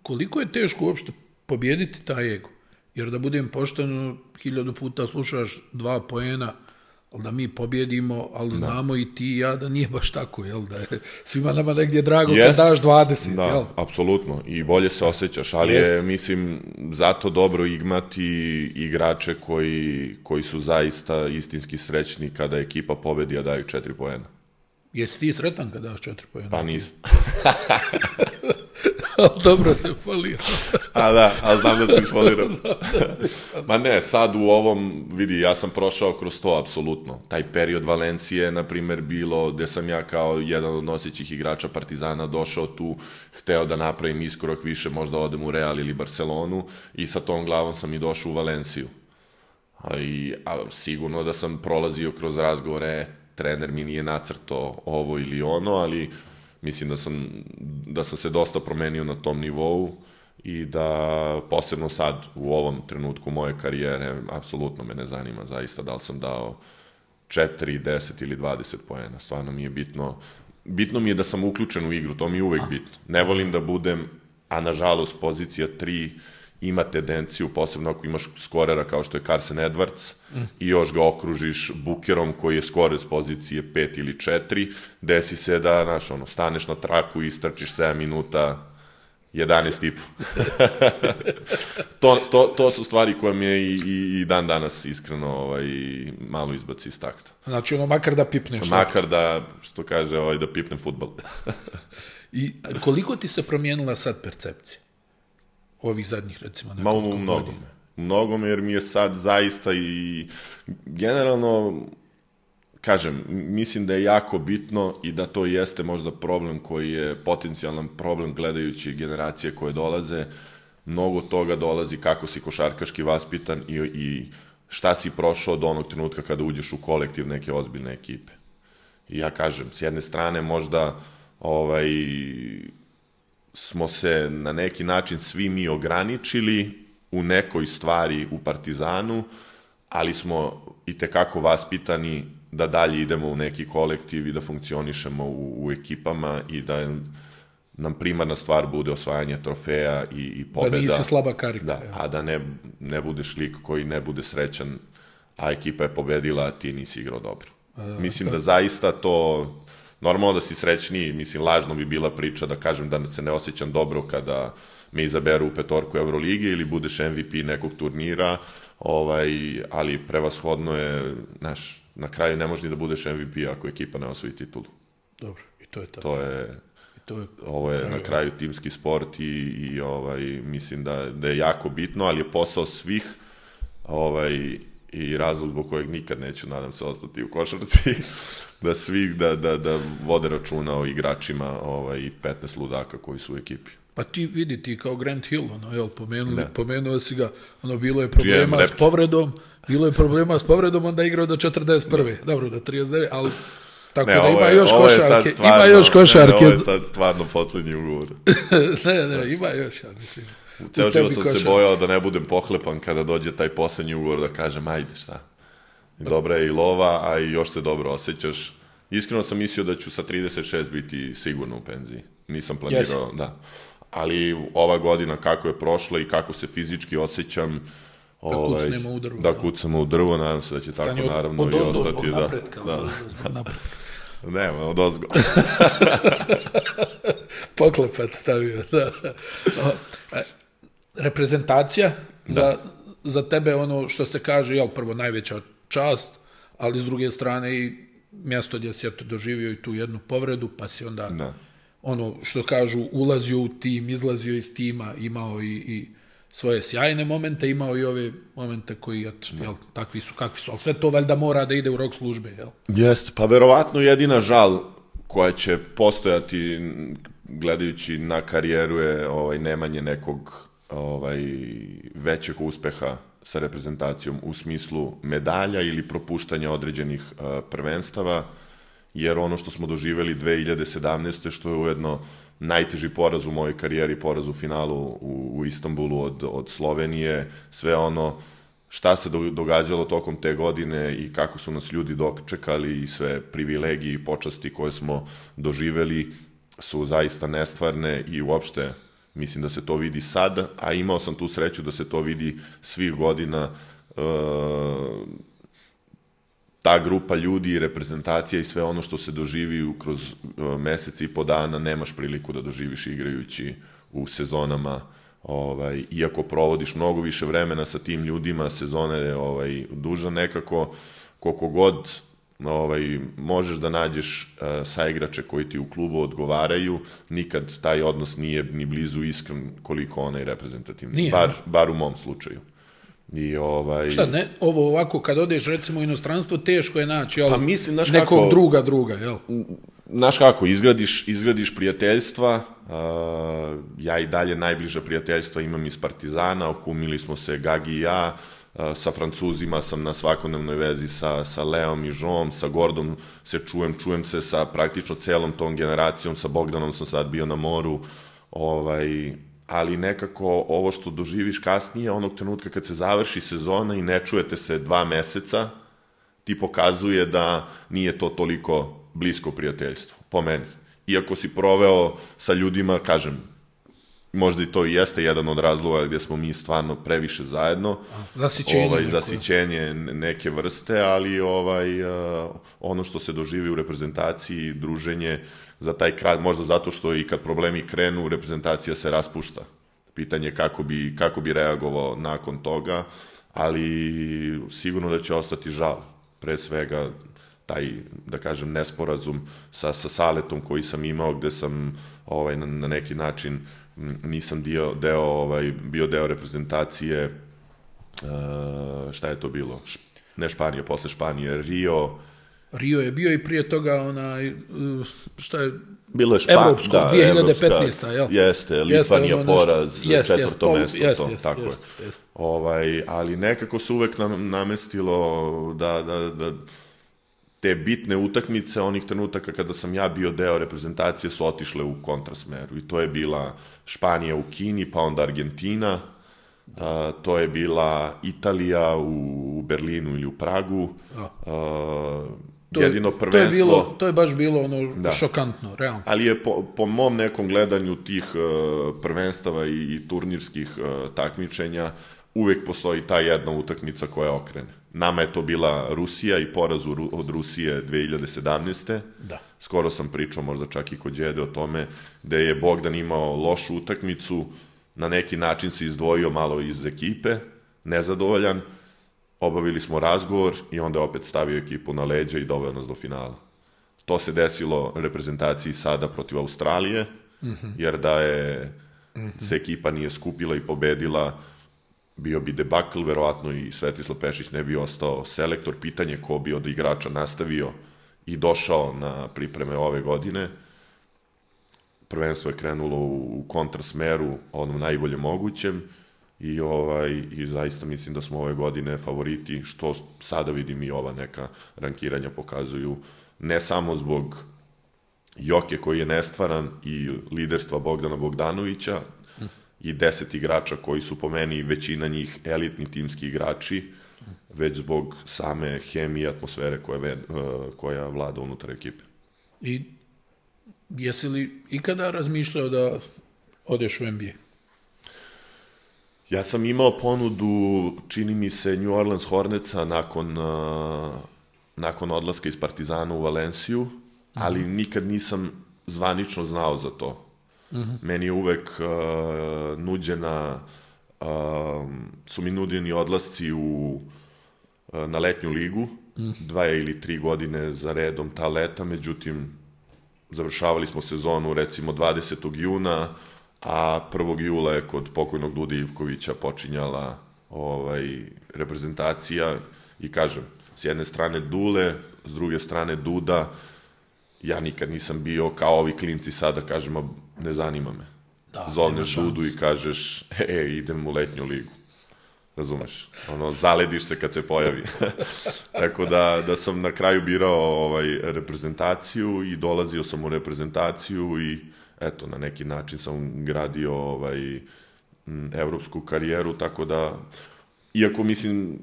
koliko je teško uopšte pobijediti taj ego? Jer da budem pošten, 1000 puta slušaš 2 poena, ali da mi pobjedimo, ali znamo i ti i ja da nije baš tako, jel? Da je svima nama negdje drago kad daš 20, da, jel? Apsolutno, i bolje se osjećaš, ali je, mislim, zato dobro imati igrače koji su zaista istinski srećni kada ekipa pobedi, a daju 4 poena. Jesi ti sretan kada daš 4 poena? Pa nisam. Dobro se folirao. A znam da si folirao. Ma ne, sad u ovom, vidi, ja sam prošao kroz to, apsolutno. Taj period Valencije, na primjer, bilo gde sam ja kao jedan od nosećih igrača Partizana došao tu, hteo da napravim iskorak više, možda odem u Real ili Barcelonu i sa tom glavom sam i došao u Valenciju. A sigurno da sam prolazio kroz razgovore, trener mi nije nacrtao ovo ili ono, ali mislim da sam se dosta promenio na tom nivou i da posebno sad u ovom trenutku moje karijere apsolutno me ne zanima zaista da li sam dao 4, 10 ili 20 poena. Stvarno mi je bitno mi je da sam uključen u igru, to mi je uvek bitno. Ne volim da budem, a nažalost pozicija 3 ima tendenciju, posebno ako imaš skorera kao što je Carson Edwards i još ga okružiš Bookerom koji je skorer s pozicije 5 ili 4, desi se da, staneš na traku i istrčiš 7 minuta, 11,5. To su stvari koje mi je i dan danas iskreno malo izbaci iz takta. Znači makar da pipneš. Makar da, što kaže, da pipnem fudbal. I koliko ti se promijenila sad percepcija? Ovih zadnjih, recimo, nekoliko godina. Mnogome, jer mi je sad zaista i generalno, kažem, mislim da je jako bitno i da to jeste možda problem koji je potencijalan problem gledajući generacije koje dolaze. Mnogo toga dolazi kako si košarkaški vaspitan i šta si prošao do onog trenutka kada uđeš u kolektiv neke ozbiljne ekipe. I ja kažem, s jedne strane možda smo se na neki način svi mi ograničili u nekoj stvari u Partizanu, ali smo i tekako vaspitani da dalje idemo u neki kolektiv i da funkcionišemo u ekipama i da nam primarna stvar bude osvajanje trofeja i pobeda. Da nisi slaba karika. Da, a da ne budeš lik koji ne bude srećan, a ekipa je pobedila, a ti nisi igrao dobro. Mislim da zaista to... Normalno da si srećniji, mislim, lažno bi bila priča da kažem da se ne osjećam dobro kada me izaberu u 5 Euroligi ili budeš MVP nekog turnira, ali prevashodno je, na kraju ne možeš ni da budeš MVP ako ekipa ne osvoji titulu. Dobro, i to je tako. Ovo je na kraju timski sport i mislim da je jako bitno, ali je posao svih i razlog zbog kojeg nikad neću, nadam se, ostati u košarci, da svi da vode računa o igračima i 15 ludaka koji su u ekipi. Pa ti vidi, ti kao Grant Hill, pomenuo si ga, bilo je problema s povredom, onda je igrao do 41. Dobro, do 39, ali Tako da ima još košarke. Ima još košarke. Ovo je sad stvarno poslednji ugovor. Ne, ima još, ja mislim. Ceo život sam se bojao da ne budem pohlepan kada dođe taj poslednji ugovor, da kažem, ajde, šta. Dobra je i lova, a i još se dobro osjećaš. Iskreno sam mislio da ću sa 36 biti sigurno u penziji. Nisam planirao, da. Ali ova godina kako je prošla i kako se fizički osjećam, da kucnemo u drvo. Da kucamo u drvo, nadam se da će tako naravno i ostati. Nema, od ozgo. Poklepac stavio, da. Reprezentacija za tebe ono što se kaže, jel, prvo najveća čast, ali s druge strane i mjesto gdje si doživio i tu jednu povredu, pa si onda ono što kažu ulazio u tim, izlazio iz tima, imao i svoje sjajne momente, imao i ove momente koji, jel, takvi su kakvi su, ali sve to valjda mora da ide u rok službe, jel? Jeste, pa verovatno jedina žal koja će postojati gledajući na karijeru je nemanje nekog većeg uspeha sa reprezentacijom u smislu medalja ili propuštanja određenih prvenstava, jer ono što smo doživeli 2017. što je ujedno najteži poraz u mojoj karijeri, poraz u finalu u Istanbulu od Slovenije, sve ono šta se događalo tokom te godine i kako su nas ljudi dočekali i sve privilegije i počasti koje smo doživeli su zaista nestvarne i uopšte mislim da se to vidi sad, a imao sam tu sreću da se to vidi svih godina. Ta grupa ljudi i reprezentacija i sve ono što se doživi kroz meseci i po dana nemaš priliku da doživiš igrajući u sezonama. Iako provodiš mnogo više vremena sa tim ljudima, sezona je duža nekako, koliko god možeš da nađeš saigrače koji ti u klubu odgovaraju, nikad taj odnos nije ni blizu iskren koliko onaj reprezentativni, bar u mom slučaju. Šta, ne, ovo ovako kad odeš recimo u inostranstvo, teško je naći nekog druga, jel? Znaš kako, izgradiš prijateljstva, ja i dalje najbliža prijateljstva imam iz Partizana, okumili smo se Gagi i ja, sa Francuzima sam na svakodnevnoj vezi sa Leom i Žom, sa Gordom se čujem se sa praktično celom tom generacijom, sa Bogdanom sam sad bio na moru, ali nekako ovo što doživiš kasnije, onog trenutka kad se završi sezona i ne čujete se 2 meseca, ti pokazuje da nije to toliko blisko prijateljstvo, po meni. Iako si proveo sa ljudima, kažem, možda i to i jeste jedan od razloga gdje smo mi stvarno previše zajedno. Zasićenje neke vrste, ali ono što se doživi u reprezentaciji, druženje za taj kraj, možda zato što i kad problemi krenu, reprezentacija se raspušta. Pitanje je kako bi reagovao nakon toga, ali sigurno da će ostati žal. Pre svega taj, da kažem, nesporazum sa Saletom koji sam imao, gde sam na neki način nisam bio deo reprezentacije, šta je to bilo? Ne Španija, posle Španije, Rio je bio i prije toga šta je bilo je Evropsko, 2015. Jel? Jeste, Litvanija poraz, 4. mesto, tako je. Ali nekako se uvek namestilo da te bitne utakmice, onih trenutaka kada sam ja bio deo reprezentacije, su otišle u kontrasmeru. I to je bila Španija u Kini, pa onda Argentina, to je bila Italija u Berlinu ili u Pragu, jedino prvenstvo. To je baš bilo šokantno, realno. Ali je po mom nekom gledanju tih prvenstava i turnirskih takmičenja uvek postoji ta jedna utakmica koja okrene. Nama je to bila Rusija i poraz od Rusije 2017. Da. Skoro sam pričao, možda čak i kod Đede o tome, gde je Bogdan imao lošu utakmicu, na neki način se izdvojio malo iz ekipe, nezadovoljan, obavili smo razgovor i onda je opet stavio ekipu na leđa i doveo nas do finala. To se desilo reprezentaciji sada protiv Australije, jer da se ekipa nije skupila i pobedila, bio bi debakl, verovatno i Svetislav Pešić ne bi ostao selektor. Pitanje ko bi od igrača nastavio i došao na pripreme ove godine. Prvenstvo je krenulo u kontrasmeru, onom najbolje mogućem i zaista mislim da smo ove godine favoriti, što sada vidim i ova neka rankiranja pokazuju ne samo zbog Joke koji je nestvaran i liderstva Bogdana Bogdanovića i 10 igrača koji su po meni većina njih elitni timski igrači, već zbog same hemije i atmosfere koja vlada unutar ekipe. I jesi li ikada razmišljao da odeš u NBA? Ja sam imao ponudu, čini mi se, New Orleans Hornetsa nakon odlaska iz Partizana u Valenciju, ali nikad nisam zvanično znao za to. Meni je uvek su mi nudjeni odlasci na letnju ligu, 2 ili 3 godine za redom ta leta, međutim, završavali smo sezonu recimo 20. juna, a 1. jula je kod pokojnog Dude Ivkovića počinjala reprezentacija i kažem, s jedne strane Dule, s druge strane Duda, ja nikad nisam bio kao ovi klinci sada, kažem, ne zanima me. Zovneš Dudu i kažeš, idem u letnju ligu. Razumeš? Zalediš se kad se pojavi. Tako da sam na kraju birao reprezentaciju i dolazio sam u reprezentaciju i eto, na neki način sam gradio evropsku karijeru, tako da, iako mislim,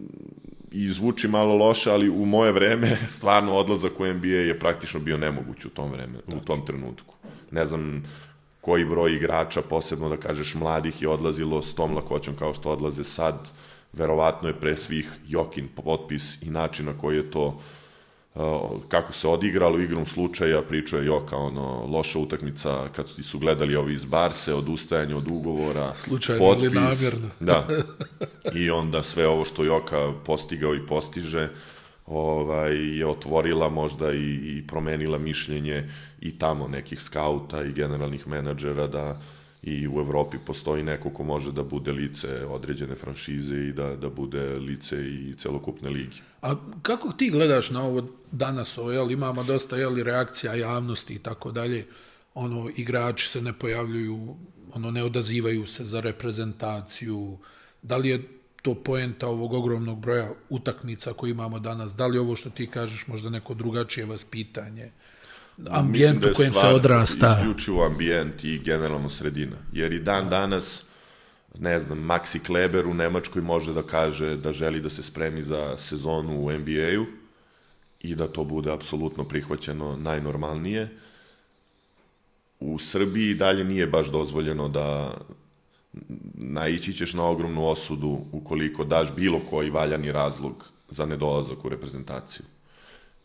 i zvuči malo loše, ali u moje vreme stvarno odlazak u NBA je praktično bio nemoguć u tom trenutku. Ne znam koji broj igrača, posebno da kažeš mladih, je odlazilo s tom lakoćom kao što odlaze sad. Verovatno je pre svih Jokin potpis i način na koji je to, kako se odigralo igrom slučaja, pričao je Joka, loša utakmica kad su gledali ovi iz Barse, odustajanje od ugovora, slučajno potpis. Ili namjerno. Da. I onda sve ovo što Joka postigao i postiže je otvorila možda i promenila mišljenje i tamo nekih skauta i generalnih menadžera da i u Evropi postoji neko ko može da bude lice određene franšize i da bude lice i celokupne ligi. A kako ti gledaš na ovo danas? Imamo dosta reakcija javnosti i tako dalje. Igrači se ne pojavljuju, ne odazivaju se za reprezentaciju. Da li je to poenta ovog ogromnog broja utakmica koje imamo danas? Da li ovo što ti kažeš možda neko drugačije vaspitanje? Ambijent u kojem se odrasta. Mislim da je isključivo ambijent i generalno sredina. Jer i danas, ne znam, Maxi Kleber u Nemačkoj može da kaže da želi da se spremi za sezonu u NBA-u i da to bude apsolutno prihvaćeno najnormalnije. U Srbiji dalje nije baš dozvoljeno da naići ćeš na ogromnu osudu ukoliko daš bilo koji valjani razlog za nedolazak u reprezentaciju.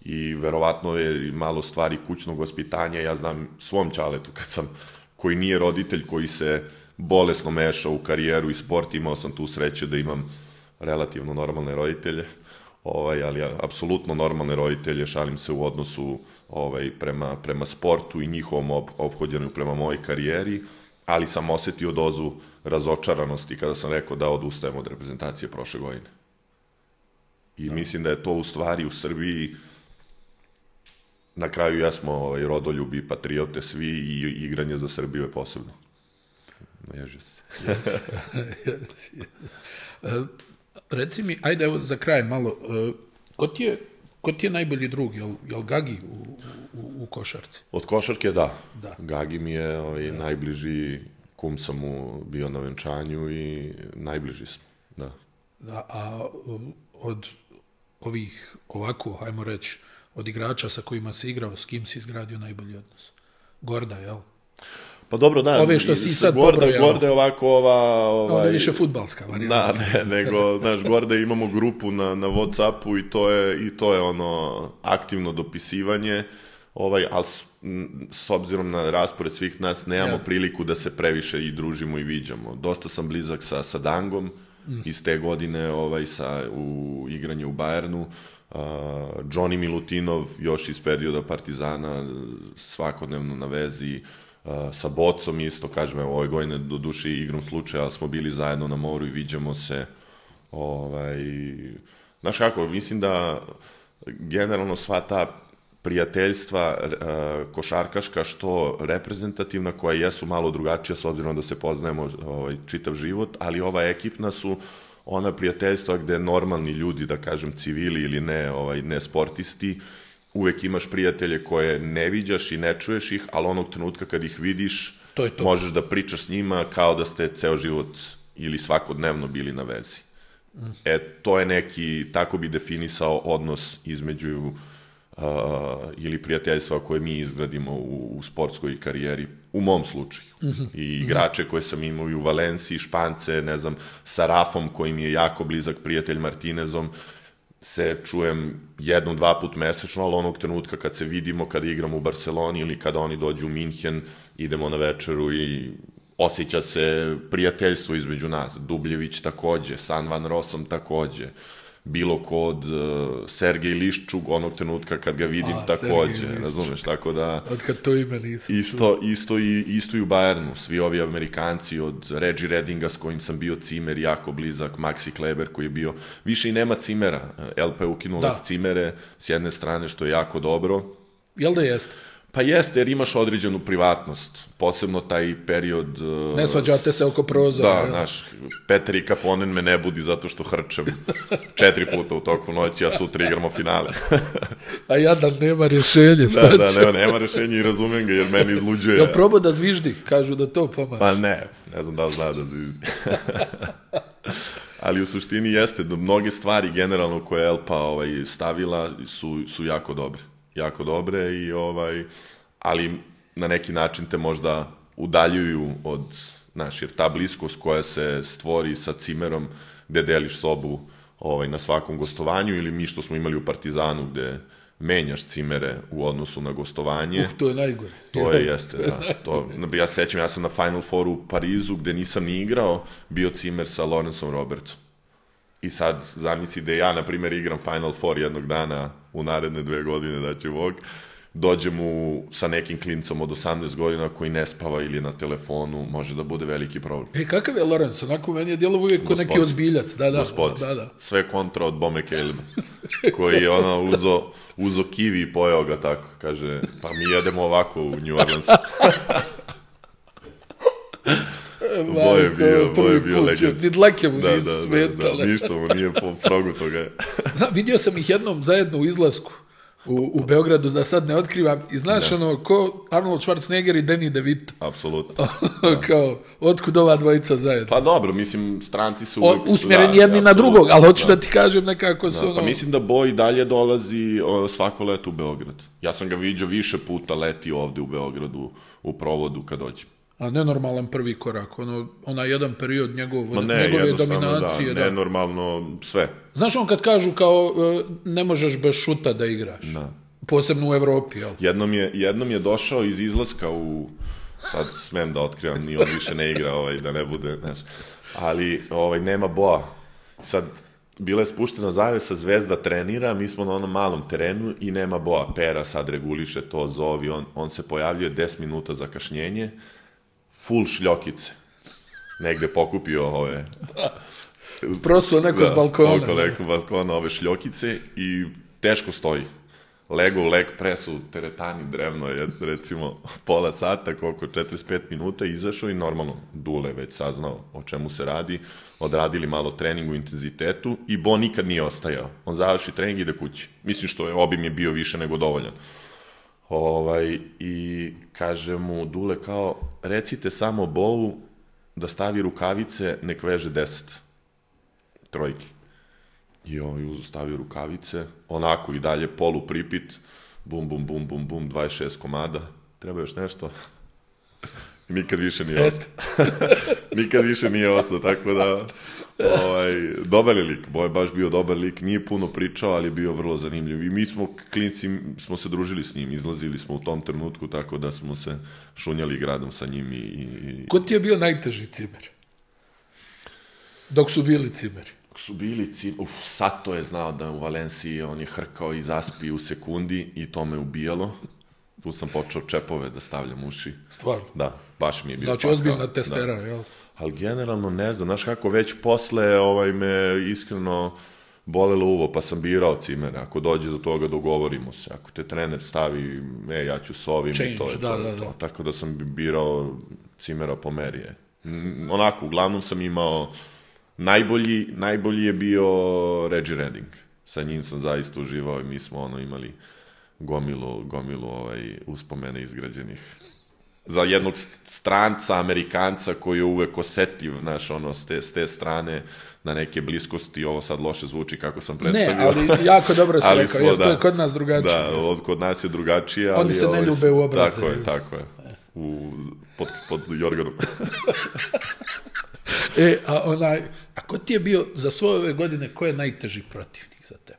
I verovatno je malo stvari kućnog vaspitanja. Ja znam svom ćaletu koji nije roditelj, koji se bolesno meša u karijeru i sport, imao sam tu sreće da imam relativno normalne roditelje, ali apsolutno normalne roditelje, šalim se, u odnosu prema sportu i njihovom ophođenju prema mojoj karijeri, ali sam osetio dozu razočaranosti kada sam rekao da odustajem od reprezentacije prošle godine. I mislim da je to u stvari u Srbiji, na kraju jesmo rodoljubi, patriote svi i igranje za Srbiju je posebno. Ježe se. Reci mi, ajde evo za kraj malo, ko ti je najbolji drug? Jel Gagi u košarci? Od košarke da. Gagi mi je najbliži, kum sam mu bio na venčanju i najbliži smo, da. A od ovih, ovako, hajmo reći, od igrača sa kojima si igrao, s kim si izgradio najbolji odnos? Gorda, jel? Pa dobro, da. Ove što si sad pobrojao. Gorda je ovako Ona je više fudbalska varijanta. Da, nego, znaš, Gorda imamo grupu na Whatsappu i to je aktivno dopisivanje, ali s obzirom na raspored svih nas nemamo priliku da se previše i družimo i viđamo. Dosta sam blizak sa Dangom iz te godine u igranje u Bayernu. Johnny Milutinov, još iz perioda Partizana, svakodnevno na vezi, sa Bocom isto, kažem, ove godine do duše igrom slučaja, ali smo bili zajedno na moru i viđamo se. Znaš kako, mislim da generalno sva ta prijateljstva košarkaška, što reprezentativna, koja jesu malo drugačija s obzirom da se poznajemo čitav život, ali ova ekipna su ona prijateljstva gde normalni ljudi, da kažem civili ili ne sportisti, uvek imaš prijatelje koje ne viđaš i ne čuješ ih, ali onog trenutka kad ih vidiš, možeš da pričaš s njima kao da ste ceo život ili svakodnevno bili na vezi. To je neki, tako bi definisao odnos između ili prijateljstva koje mi izgradimo u sportskoj karijeri, u mom slučaju. I igrače koje sam imao i u Valenciji, Špance, ne znam, sa Rafom, koji mi je jako blizak prijatelj, Martinezom, se čujem 1-2 put mesečno, ali onog trenutka kad se vidimo, kada igramo u Barceloni ili kada oni dođu u Minhen, idemo na večeru i osjeća se prijateljstvo između nas. Dubljević takođe, San Van Rosom takođe, bilo kod Sergej Liščuk, onog trenutka kad ga vidim takođe, razumeš, tako da... Od kad to ime nisam. Isto i u Bayernu, svi ovi Amerikanci, od Reggie Reddinga s kojim sam bio cimer, jako blizak, Maxi Kleber koji je bio... Više i nema cimera, LP je ukinula cimere s jedne strane, što je jako dobro. Jel da jeste? Pa jeste, jer imaš određenu privatnost, posebno taj period... Ne svađate se oko prozora. Da, znaš, Peter i Kaponen me ne budi zato što hrčem 4 puta u toku noći, a sutra igramo finale. A jadan nema rješenje, šta će? Da, nema rješenje i razumem ga, jer meni izluđuje... Jel probao da zviždi? Kažu da to pomaže. Pa ne znam da li zna da zviždi. Ali u suštini jeste da mnoge stvari generalno koje je Elpa stavila su jako dobre. Jako dobre, ali na neki način te možda udaljuju od, znaš, jer ta bliskost koja se stvori sa cimerom gde deliš sobu na svakom gostovanju, ili mi što smo imali u Partizanu gde menjaš cimere u odnosu na gostovanje. To je najgore. To jeste, da. Ja sećam, ja sam na Final Fouru u Parizu gde nisam ni igrao, bio cimer sa Lawrenceom Robertsom. I sad zamisli da ja, na primjer, igram Final Four jednog dana u naredne 2 godine, da će Bog, dođem sa nekim klincom od 18 godina koji ne spava ili na telefonu, može da bude veliki problem. Kakav je Lorenzo? Onako, meni je djelo uvijek kod neki ozbiljac. Gospod, sve kontra od Bome Keleba, koji je uzo kiwi i pojeo ga tako. Kaže, pa mi jedemo ovako u New Orleans. Boje je bio legend. Ni dlake mu nisu smetale. Da, ništa mu nije progu toga. Vidio sam ih jednom zajedno u izlasku u Beogradu, da sad ne otkrivam, i znaš ko Arnold Schwarzenegger i Danny DeVito. Apsolutno. Kao, otkud ova dvojica zajedno? Pa dobro, mislim, stranci su... Usmjereni jedni na drugog, ali hoću da ti kažem nekako su... Pa mislim da Boj dalje dolazi svako leto u Beograd. Ja sam ga viđao više puta leti ovde u Beogradu u provodu kad dođem. A nenormalan prvi korak, onaj jedan period njegove dominacije. Da, nenormalno sve. Znaš on kad kažu kao ne možeš bez šuta da igraš, posebno u Evropi, jel? Jednom je došao iz izlaska sad smem da otkrivam, ni on više ne igra, da ne bude, znaš, ali nema Boa. Sad, bila je spuštena zavesa, Zvezda trenira, mi smo na onom malom terenu i nema Boa. Pera sad reguliše to, zovi, on se pojavljuje 10 minuta zakašnjenje, full šljokice. Negde pokupio ove... Prosuo neko s balkona. Neko balkona, ove šljokice i teško stoji. Lego u leg presu, teretani drevno je, recimo, pola sata, koliko 45 minuta, izašao i normalno Dule već saznao o čemu se radi, odradili malo trening u intenzitetu i Bo nikad nije ostajao. On završi trening i ide kući. Mislim što obim je bio više nego dovoljan. I kaže mu Dule kao, recite samo Bovu da stavi rukavice, nek veže 10 trojki. I stavio rukavice, onako i dalje polu pripit, bum, bum, bum, bum, bum, 26 komada. Treba još nešto? Nikad više nije ostao. Nikad više nije ostao, tako da dobar je lik, Bo je baš bio dobar lik, nije puno pričao, ali je bio vrlo zanimljiv. I mi smo, klinci, smo se družili s njim, izlazili smo u tom trenutku, tako da smo se šunjali gradom sa njim. Ko ti je bio najteži cimer? Dok su bili cimeri? Sato je znao da u Valenciji on je hrkao i zaspio u sekundi i to me ubijalo. Tu sam počeo čepove da stavljam uši. Stvarno? Da, baš mi je bio. Znači ozbiljna testera, jel? Ali generalno ne znam, znaš kako, već posle me iskreno bolelo uvo, pa sam birao cimere. Ako dođe do toga, dogovorimo se. Ako te trener stavi, ja ću s ovim i to je to. Tako da sam birao cimera po meri. Onako, uglavnom sam imao... Najbolji je bio Reggie Redding. Sa njim sam zaista uživao i mi smo imali gomilu uspomene izgrađenih. Za jednog stranca, Amerikanca koji je uvek osetljiv, znaš, s te strane, na neke bliskosti, ovo sad loše zvuči kako sam predstavio. Ne, ali jako dobro si rekao, to je kod nas drugačije. Da, kod nas je drugačije, ali... Oni se ne ljube u obraze. Tako je. Pod jorganom. A ko ti je bio za svoje ove godine, ko je najteži protivnik za te?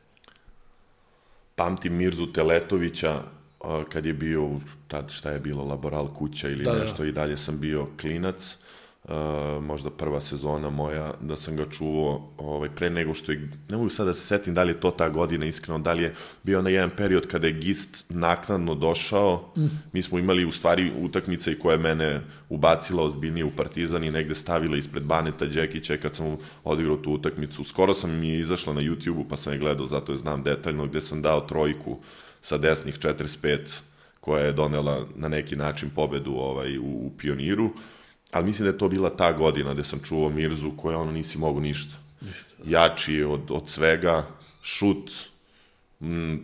Pamtim Mirzu Teletovića, kad je bio, tad šta je bilo, Laboral kuća ili nešto, i dalje sam bio klinac, možda prva sezona moja, da sam ga čuo pre nego što je, ne mogu sad da se setim da li je to ta godina, iskreno, da li je bio na jedan period kada je Gist naknadno došao, mi smo imali u stvari utakmice i koja je mene ubacila ozbiljnije u Partizan i negde stavila ispred Baneta Đekića kad sam odigrao tu utakmicu. Skoro sam mi je izašla na YouTube-u pa sam je gledao, zato je znam detaljno, gde sam dao trojku sa desnih 45, koja je donela na neki način pobedu u Pioniru, ali mislim da je to bila ta godina gde sam čuo Mirzu koja nisi mogu ništa. Jači od svega, šut,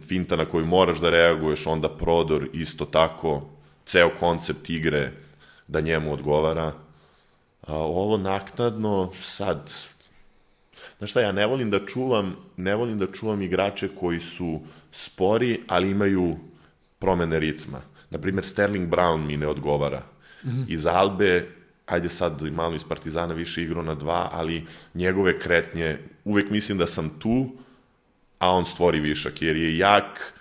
finta na koju moraš da reaguješ, onda prodor, isto tako, ceo koncept igre da njemu odgovara. Ovo naknadno sad, znaš šta, ja ne volim da čuvam igrače koji su spori, ali imaju promene ritma. Naprimer, Sterling Brown mi ne odgovara. Iz Albe, ajde sad malo iz Partizana više igrao na 2, ali njegove kretnje, uvek mislim da sam tu, a on stvori višak, jer je jak,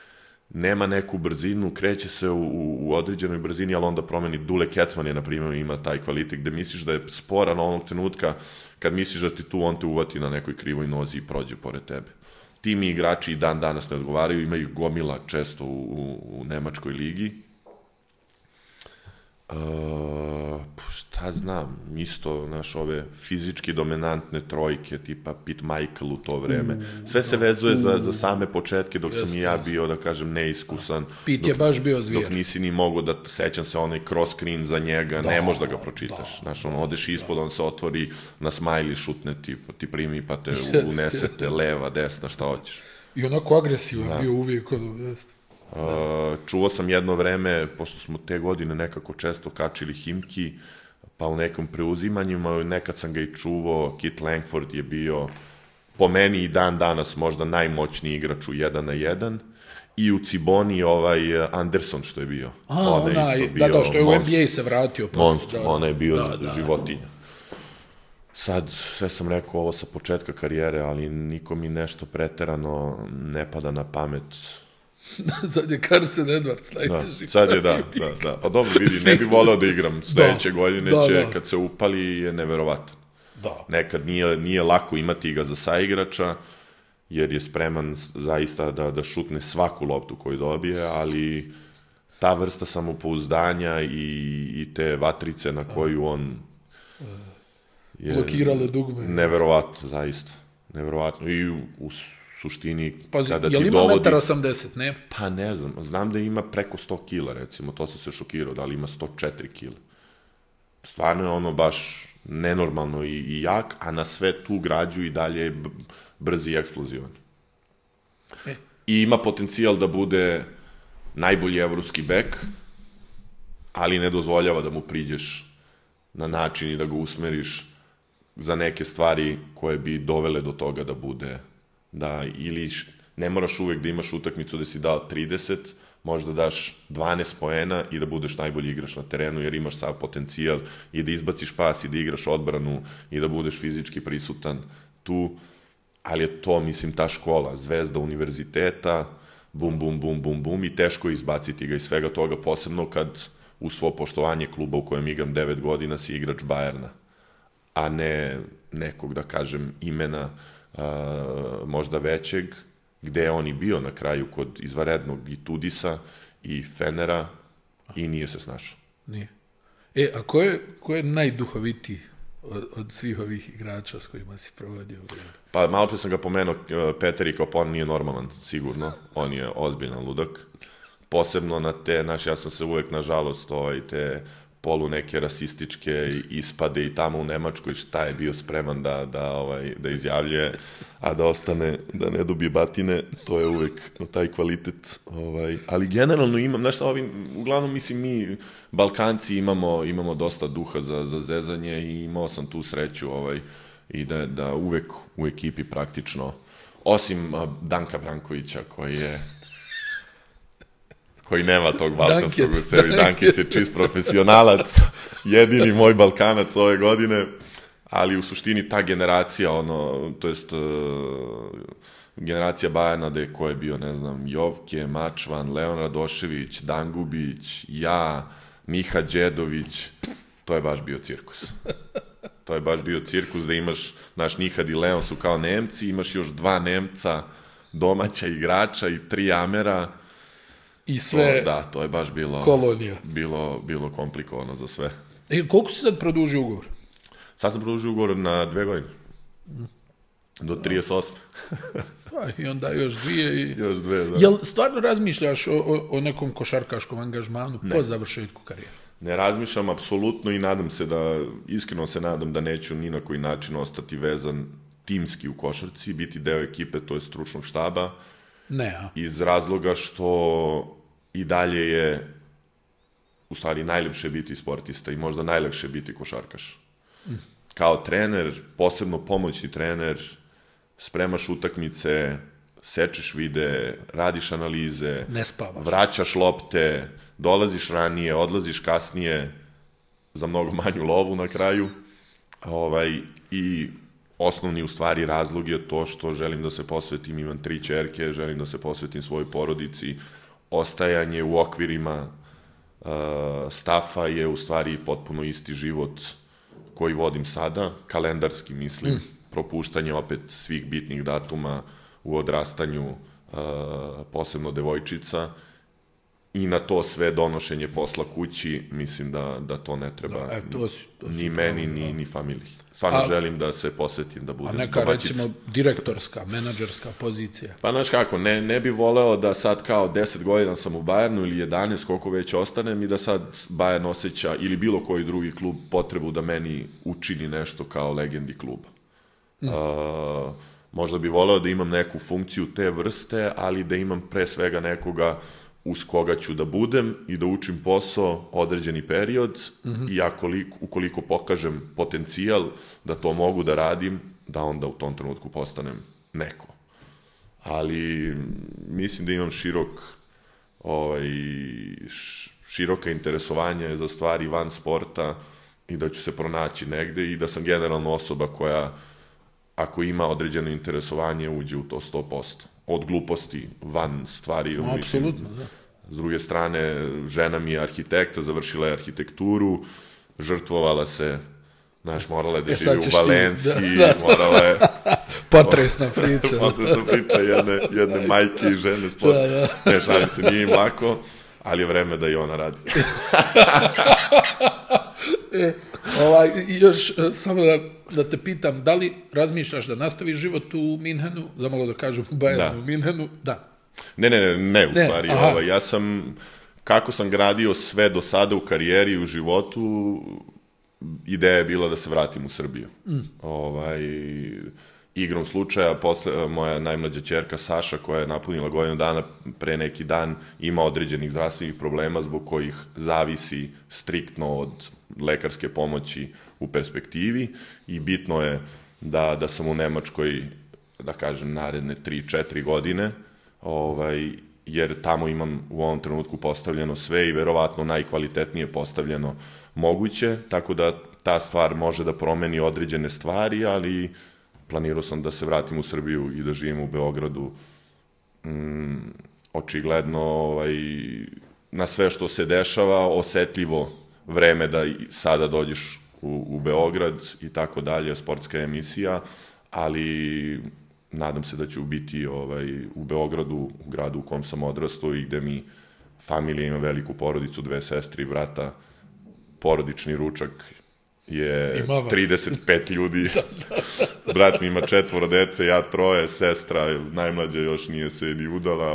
nema neku brzinu, kreće se u određenoj brzini, ali onda promeni. Dule Kecman je, na primjer, ima taj kvalitet gde misliš da je sporan onog trenutka, kad misliš da ti tu, on te uvati na nekoj krivoj nozi i prođe pored tebe. Ti mi igrači i dan danas ne odgovaraju, ima ih gomila često u Nemačkoj ligi. Šta znam, isto, znaš, ove fizički dominantne trojke, tipa Pete Michael u to vreme. Sve se vezuje za same početke, dok sam i ja bio, da kažem, neiskusan. Pete je baš bio zvijer. Dok nisi ni mogo da, sećam se, onaj cross screen za njega, ne možeš da ga pročitaš. Znaš, odeš ispod, on se otvori na smajli, šutne ti primi, pa te unesete, leva, desna, šta hoćeš. I onako agresivan bio uvijek, jeste. Čuo sam jedno vreme, pošto smo te godine nekako često kačili Himki, pa u nekom preuzimanjima, nekad sam ga i čuvao, Kit Langford je bio, po meni i dan danas, možda najmoćniji igrač u 1 na 1, i u Ciboni Anderson što je bio. Da, što je u NBA se vratio. Monstrum, ona je bio životinja. Sad, sve sam rekao ovo sa početka karijere, ali niko mi nešto preterano ne pada na pamet. Sad je Carson Edwards najteži. Sad je, da. Pa dobro, vidi, ne bi voleo da igram sledeće godine, kad se upali, je neverovatan. Nekad nije lako imati ga za saigrača, jer je spreman zaista da šutne svaku loptu koju dobije, ali ta vrsta samopouzdanja i te vatrice na koju on je... Blokirale dugme. Neverovatno, zaista. Neverovatno. I u suštini, kada ti dovodi... Je li ima 1,80 m, ne? Pa ne znam da ima preko 100 kila, recimo, to sam se šokirao, da li ima 104 kila. Stvarno je ono baš nenormalno i jak, a na sve tu građu i dalje je brz i eksplozivan. I ima potencijal da bude najbolji evropski bek, ali ne dozvoljava da mu priđeš na način i da ga usmeriš za neke stvari koje bi dovele do toga da bude, da ili ne moraš uvek da imaš utakmicu da si dao 30, možda daš 12 poena i da budeš najbolji igrač na terenu, jer imaš sav potencijal i da izbaciš pas i da igraš odbranu i da budeš fizički prisutan tu, ali je to, mislim, ta škola, zvezda univerziteta, bum, bum, bum, bum, bum, i teško je izbaciti ga iz svega toga, posebno kad u svo poštovanje kluba u kojem igram 9 godina si igrač Bajerna, a ne nekog, da kažem, imena možda većeg, gde je on i bio na kraju kod izvarednog i Tudisa i Fenera i nije se snašao. Nije. A ko je najduhovitiji od svih ovih igrača s kojima si provodio vrijeme? Pa malo pre sam ga pomenuo, Peter i kao on nije normalan, sigurno. On je ozbiljan ludak. Posebno na te, ja sam se uvek, nažalost, te polu neke rasističke ispade i tamo u Nemačkoj šta je bio spreman da izjavljuje, a da ostane, da ne dobije batine, to je uvek taj kvalitet. Ali generalno imam, znaš šta, uglavnom mislim mi, Balkanci, imamo dosta duha za zezanje i imao sam tu sreću i da uvek u ekipi praktično, osim Danka Brankovića koji nema tog balkanskog u sebi. Dankić je čist profesionalac, jedini moj Balkanac ove godine, ali u suštini ta generacija, to jest generacija Bajana, ko je bio, ne znam, Jovke, Mačvan, Leon Radošević, Dangubić, ja, Miha Đedović, to je baš bio cirkus. To je baš bio cirkus da imaš, znaš, Nihad i Leon su kao Nemci, imaš još 2 Nemca, domaća igrača i 3 Amera. I sve to je baš bilo komplikovano za sve. Koliko si sad produžio ugovor? Sad sam produžio ugovor na 2 godine. Do 38. I onda još 2. Još 2, da. Jel stvarno razmišljaš o nekom košarkaškom angažmanu po završetku karijere? Ne razmišljam apsolutno i iskreno se nadam da neću ni na koji način ostati vezan timski u košarci, biti deo ekipe, to je stručnog štaba. Iz razloga što i dalje je u stvari najlepše biti sportista i možda najlakše biti košarkaš. Kao trener, posebno pomoćni trener, spremaš utakmice, sečeš vide, radiš analize, ne spavaš, vraćaš lopte, dolaziš ranije, odlaziš kasnije za mnogo manju lovu na kraju. I osnovni u stvari razlog je to što želim da se posvetim, imam 3 ćerke, želim da se posvetim svojoj porodici. Ostajanje u okvirima stafa je u stvari potpuno isti život koji vodim sada, kalendarski mislim, propuštanje opet svih bitnih datuma u odrastanju, posebno devojčica, i na to sve donošenje posla kući, mislim da to ne treba ni meni, ni familiji. Stvarno želim da se posvetim, da budem domaćica. A neka, recimo, direktorska, menadžerska pozicija? Pa, znaš kako, ne bi voleo da sad kao 10 godina sam u Bajernu ili 11, koliko već ostanem, i da sad Bajern osjeća, ili bilo koji drugi klub, potrebu da meni učini nešto kao legendi kluba. Možda bi voleo da imam neku funkciju te vrste, ali da imam pre svega nekoga uz koga ću da budem i da učim posao određeni period i ukoliko pokažem potencijal da to mogu da radim, da onda u tom trenutku postanem neko. Ali mislim da imam široka interesovanja za stvari van sporta i da ću se pronaći negde i da sam generalno osoba koja, ako ima određeno interesovanje, uđe u to 100%. Od gluposti, van stvari. Apsolutno, da. S druge strane, žena mi je arhitekta, završila je arhitектuru, žrtvovala se, znaš, morala je da živi u Valenciji, morala je... Potresna priča. Potresna priča jedne majke i žene sport. Ne, šalim se, nije im lako, ali je vreme da i ona radi. Još samo da te pitam, da li razmišljaš da nastaviš život u Minhenu, za malo da kažem u Bajernu u Minhenu? Da. Ne, u stvari. Ja sam, kako sam gradio sve do sada u karijeri i u životu, ideja je bila da se vratim u Srbiju. Igrom slučaja, moja najmlađa ćerka Saša, koja je napunila godinu dana pre neki dan, ima određenih zdravstvenih problema zbog kojih zavisi striktno od lekarske pomoći u perspektivi i bitno je da sam u Nemačkoj, da kažem, naredne 3-4 godine, jer tamo imam u ovom trenutku postavljeno sve i verovatno najkvalitetnije postavljeno moguće, tako da ta stvar može da promeni određene stvari, ali planirao sam da se vratim u Srbiju i da živim u Beogradu. Očigledno, na sve što se dešava, osetljivo vreme da sada dođeš u Beograd i tako dalje, sportska emisija, ali nadam se da ću biti u Beogradu, u gradu u kom sam odrastao i gde mi familija ima veliku porodicu, 2 sestre i brata, porodični ručak je 35 ljudi. Brat mi ima 4 dece, ja 3, sestra najmlađa još nije se ni udala,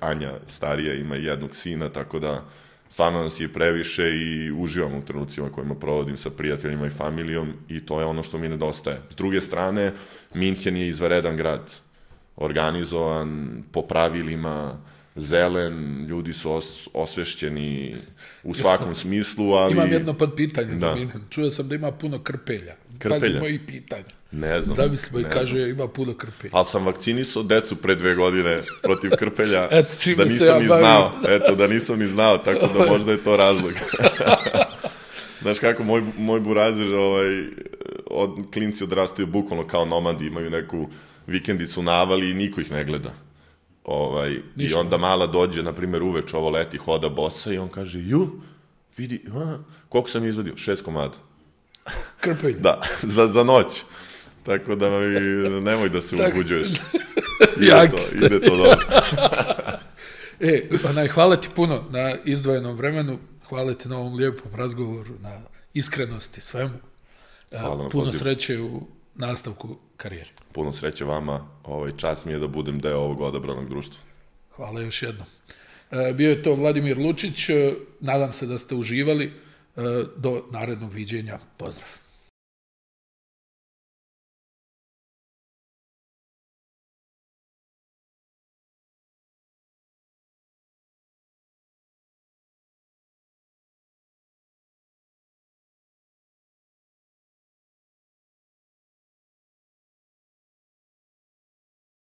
Anja starija ima 1 sina, tako da stvarno nas je previše i uživam u trenucima kojima provodim sa prijateljima i familijom i to je ono što mi nedostaje. S druge strane, Minhen je izvanredan grad, organizovan, po pravilima, zelen, ljudi su osvešćeni u svakom smislu, ali... Imam jedno podpitanje za Minhen. Čuo sam da ima puno krpelja. Pazi moji pitanja. Ne znam. Zamislimo i kaže ima puno krpelja. Ali sam vakcinisao decu pre 2 godine protiv krpelja, da nisam ni znao. Eto, da nisam ni znao, tako da možda je to razlog. Znaš kako, moj burazir, klinci odrastaju bukvalno kao nomadi, imaju neku vikendicu na avali i niko ih ne gleda. I onda mala dođe, na primjer, uveč ovo leti, hoda bosa i on kaže, vidi, koliko sam izvadio? 6 komada. Krpenje. Da, za noć. Tako da nemoj da se ubuđuješ. Ide to dobro. Hvala ti puno na izdvojenom vremenu, hvala ti na ovom lijepom razgovoru, na iskrenosti, svemu. Puno sreće u nastavku karijere. Puno sreće vama, čast mi je da budem deo ovog odabranog društva. Hvala još jednom. Bio je to Vladimir Lučić, nadam se da ste uživali, do narednog viđenja, pozdrav.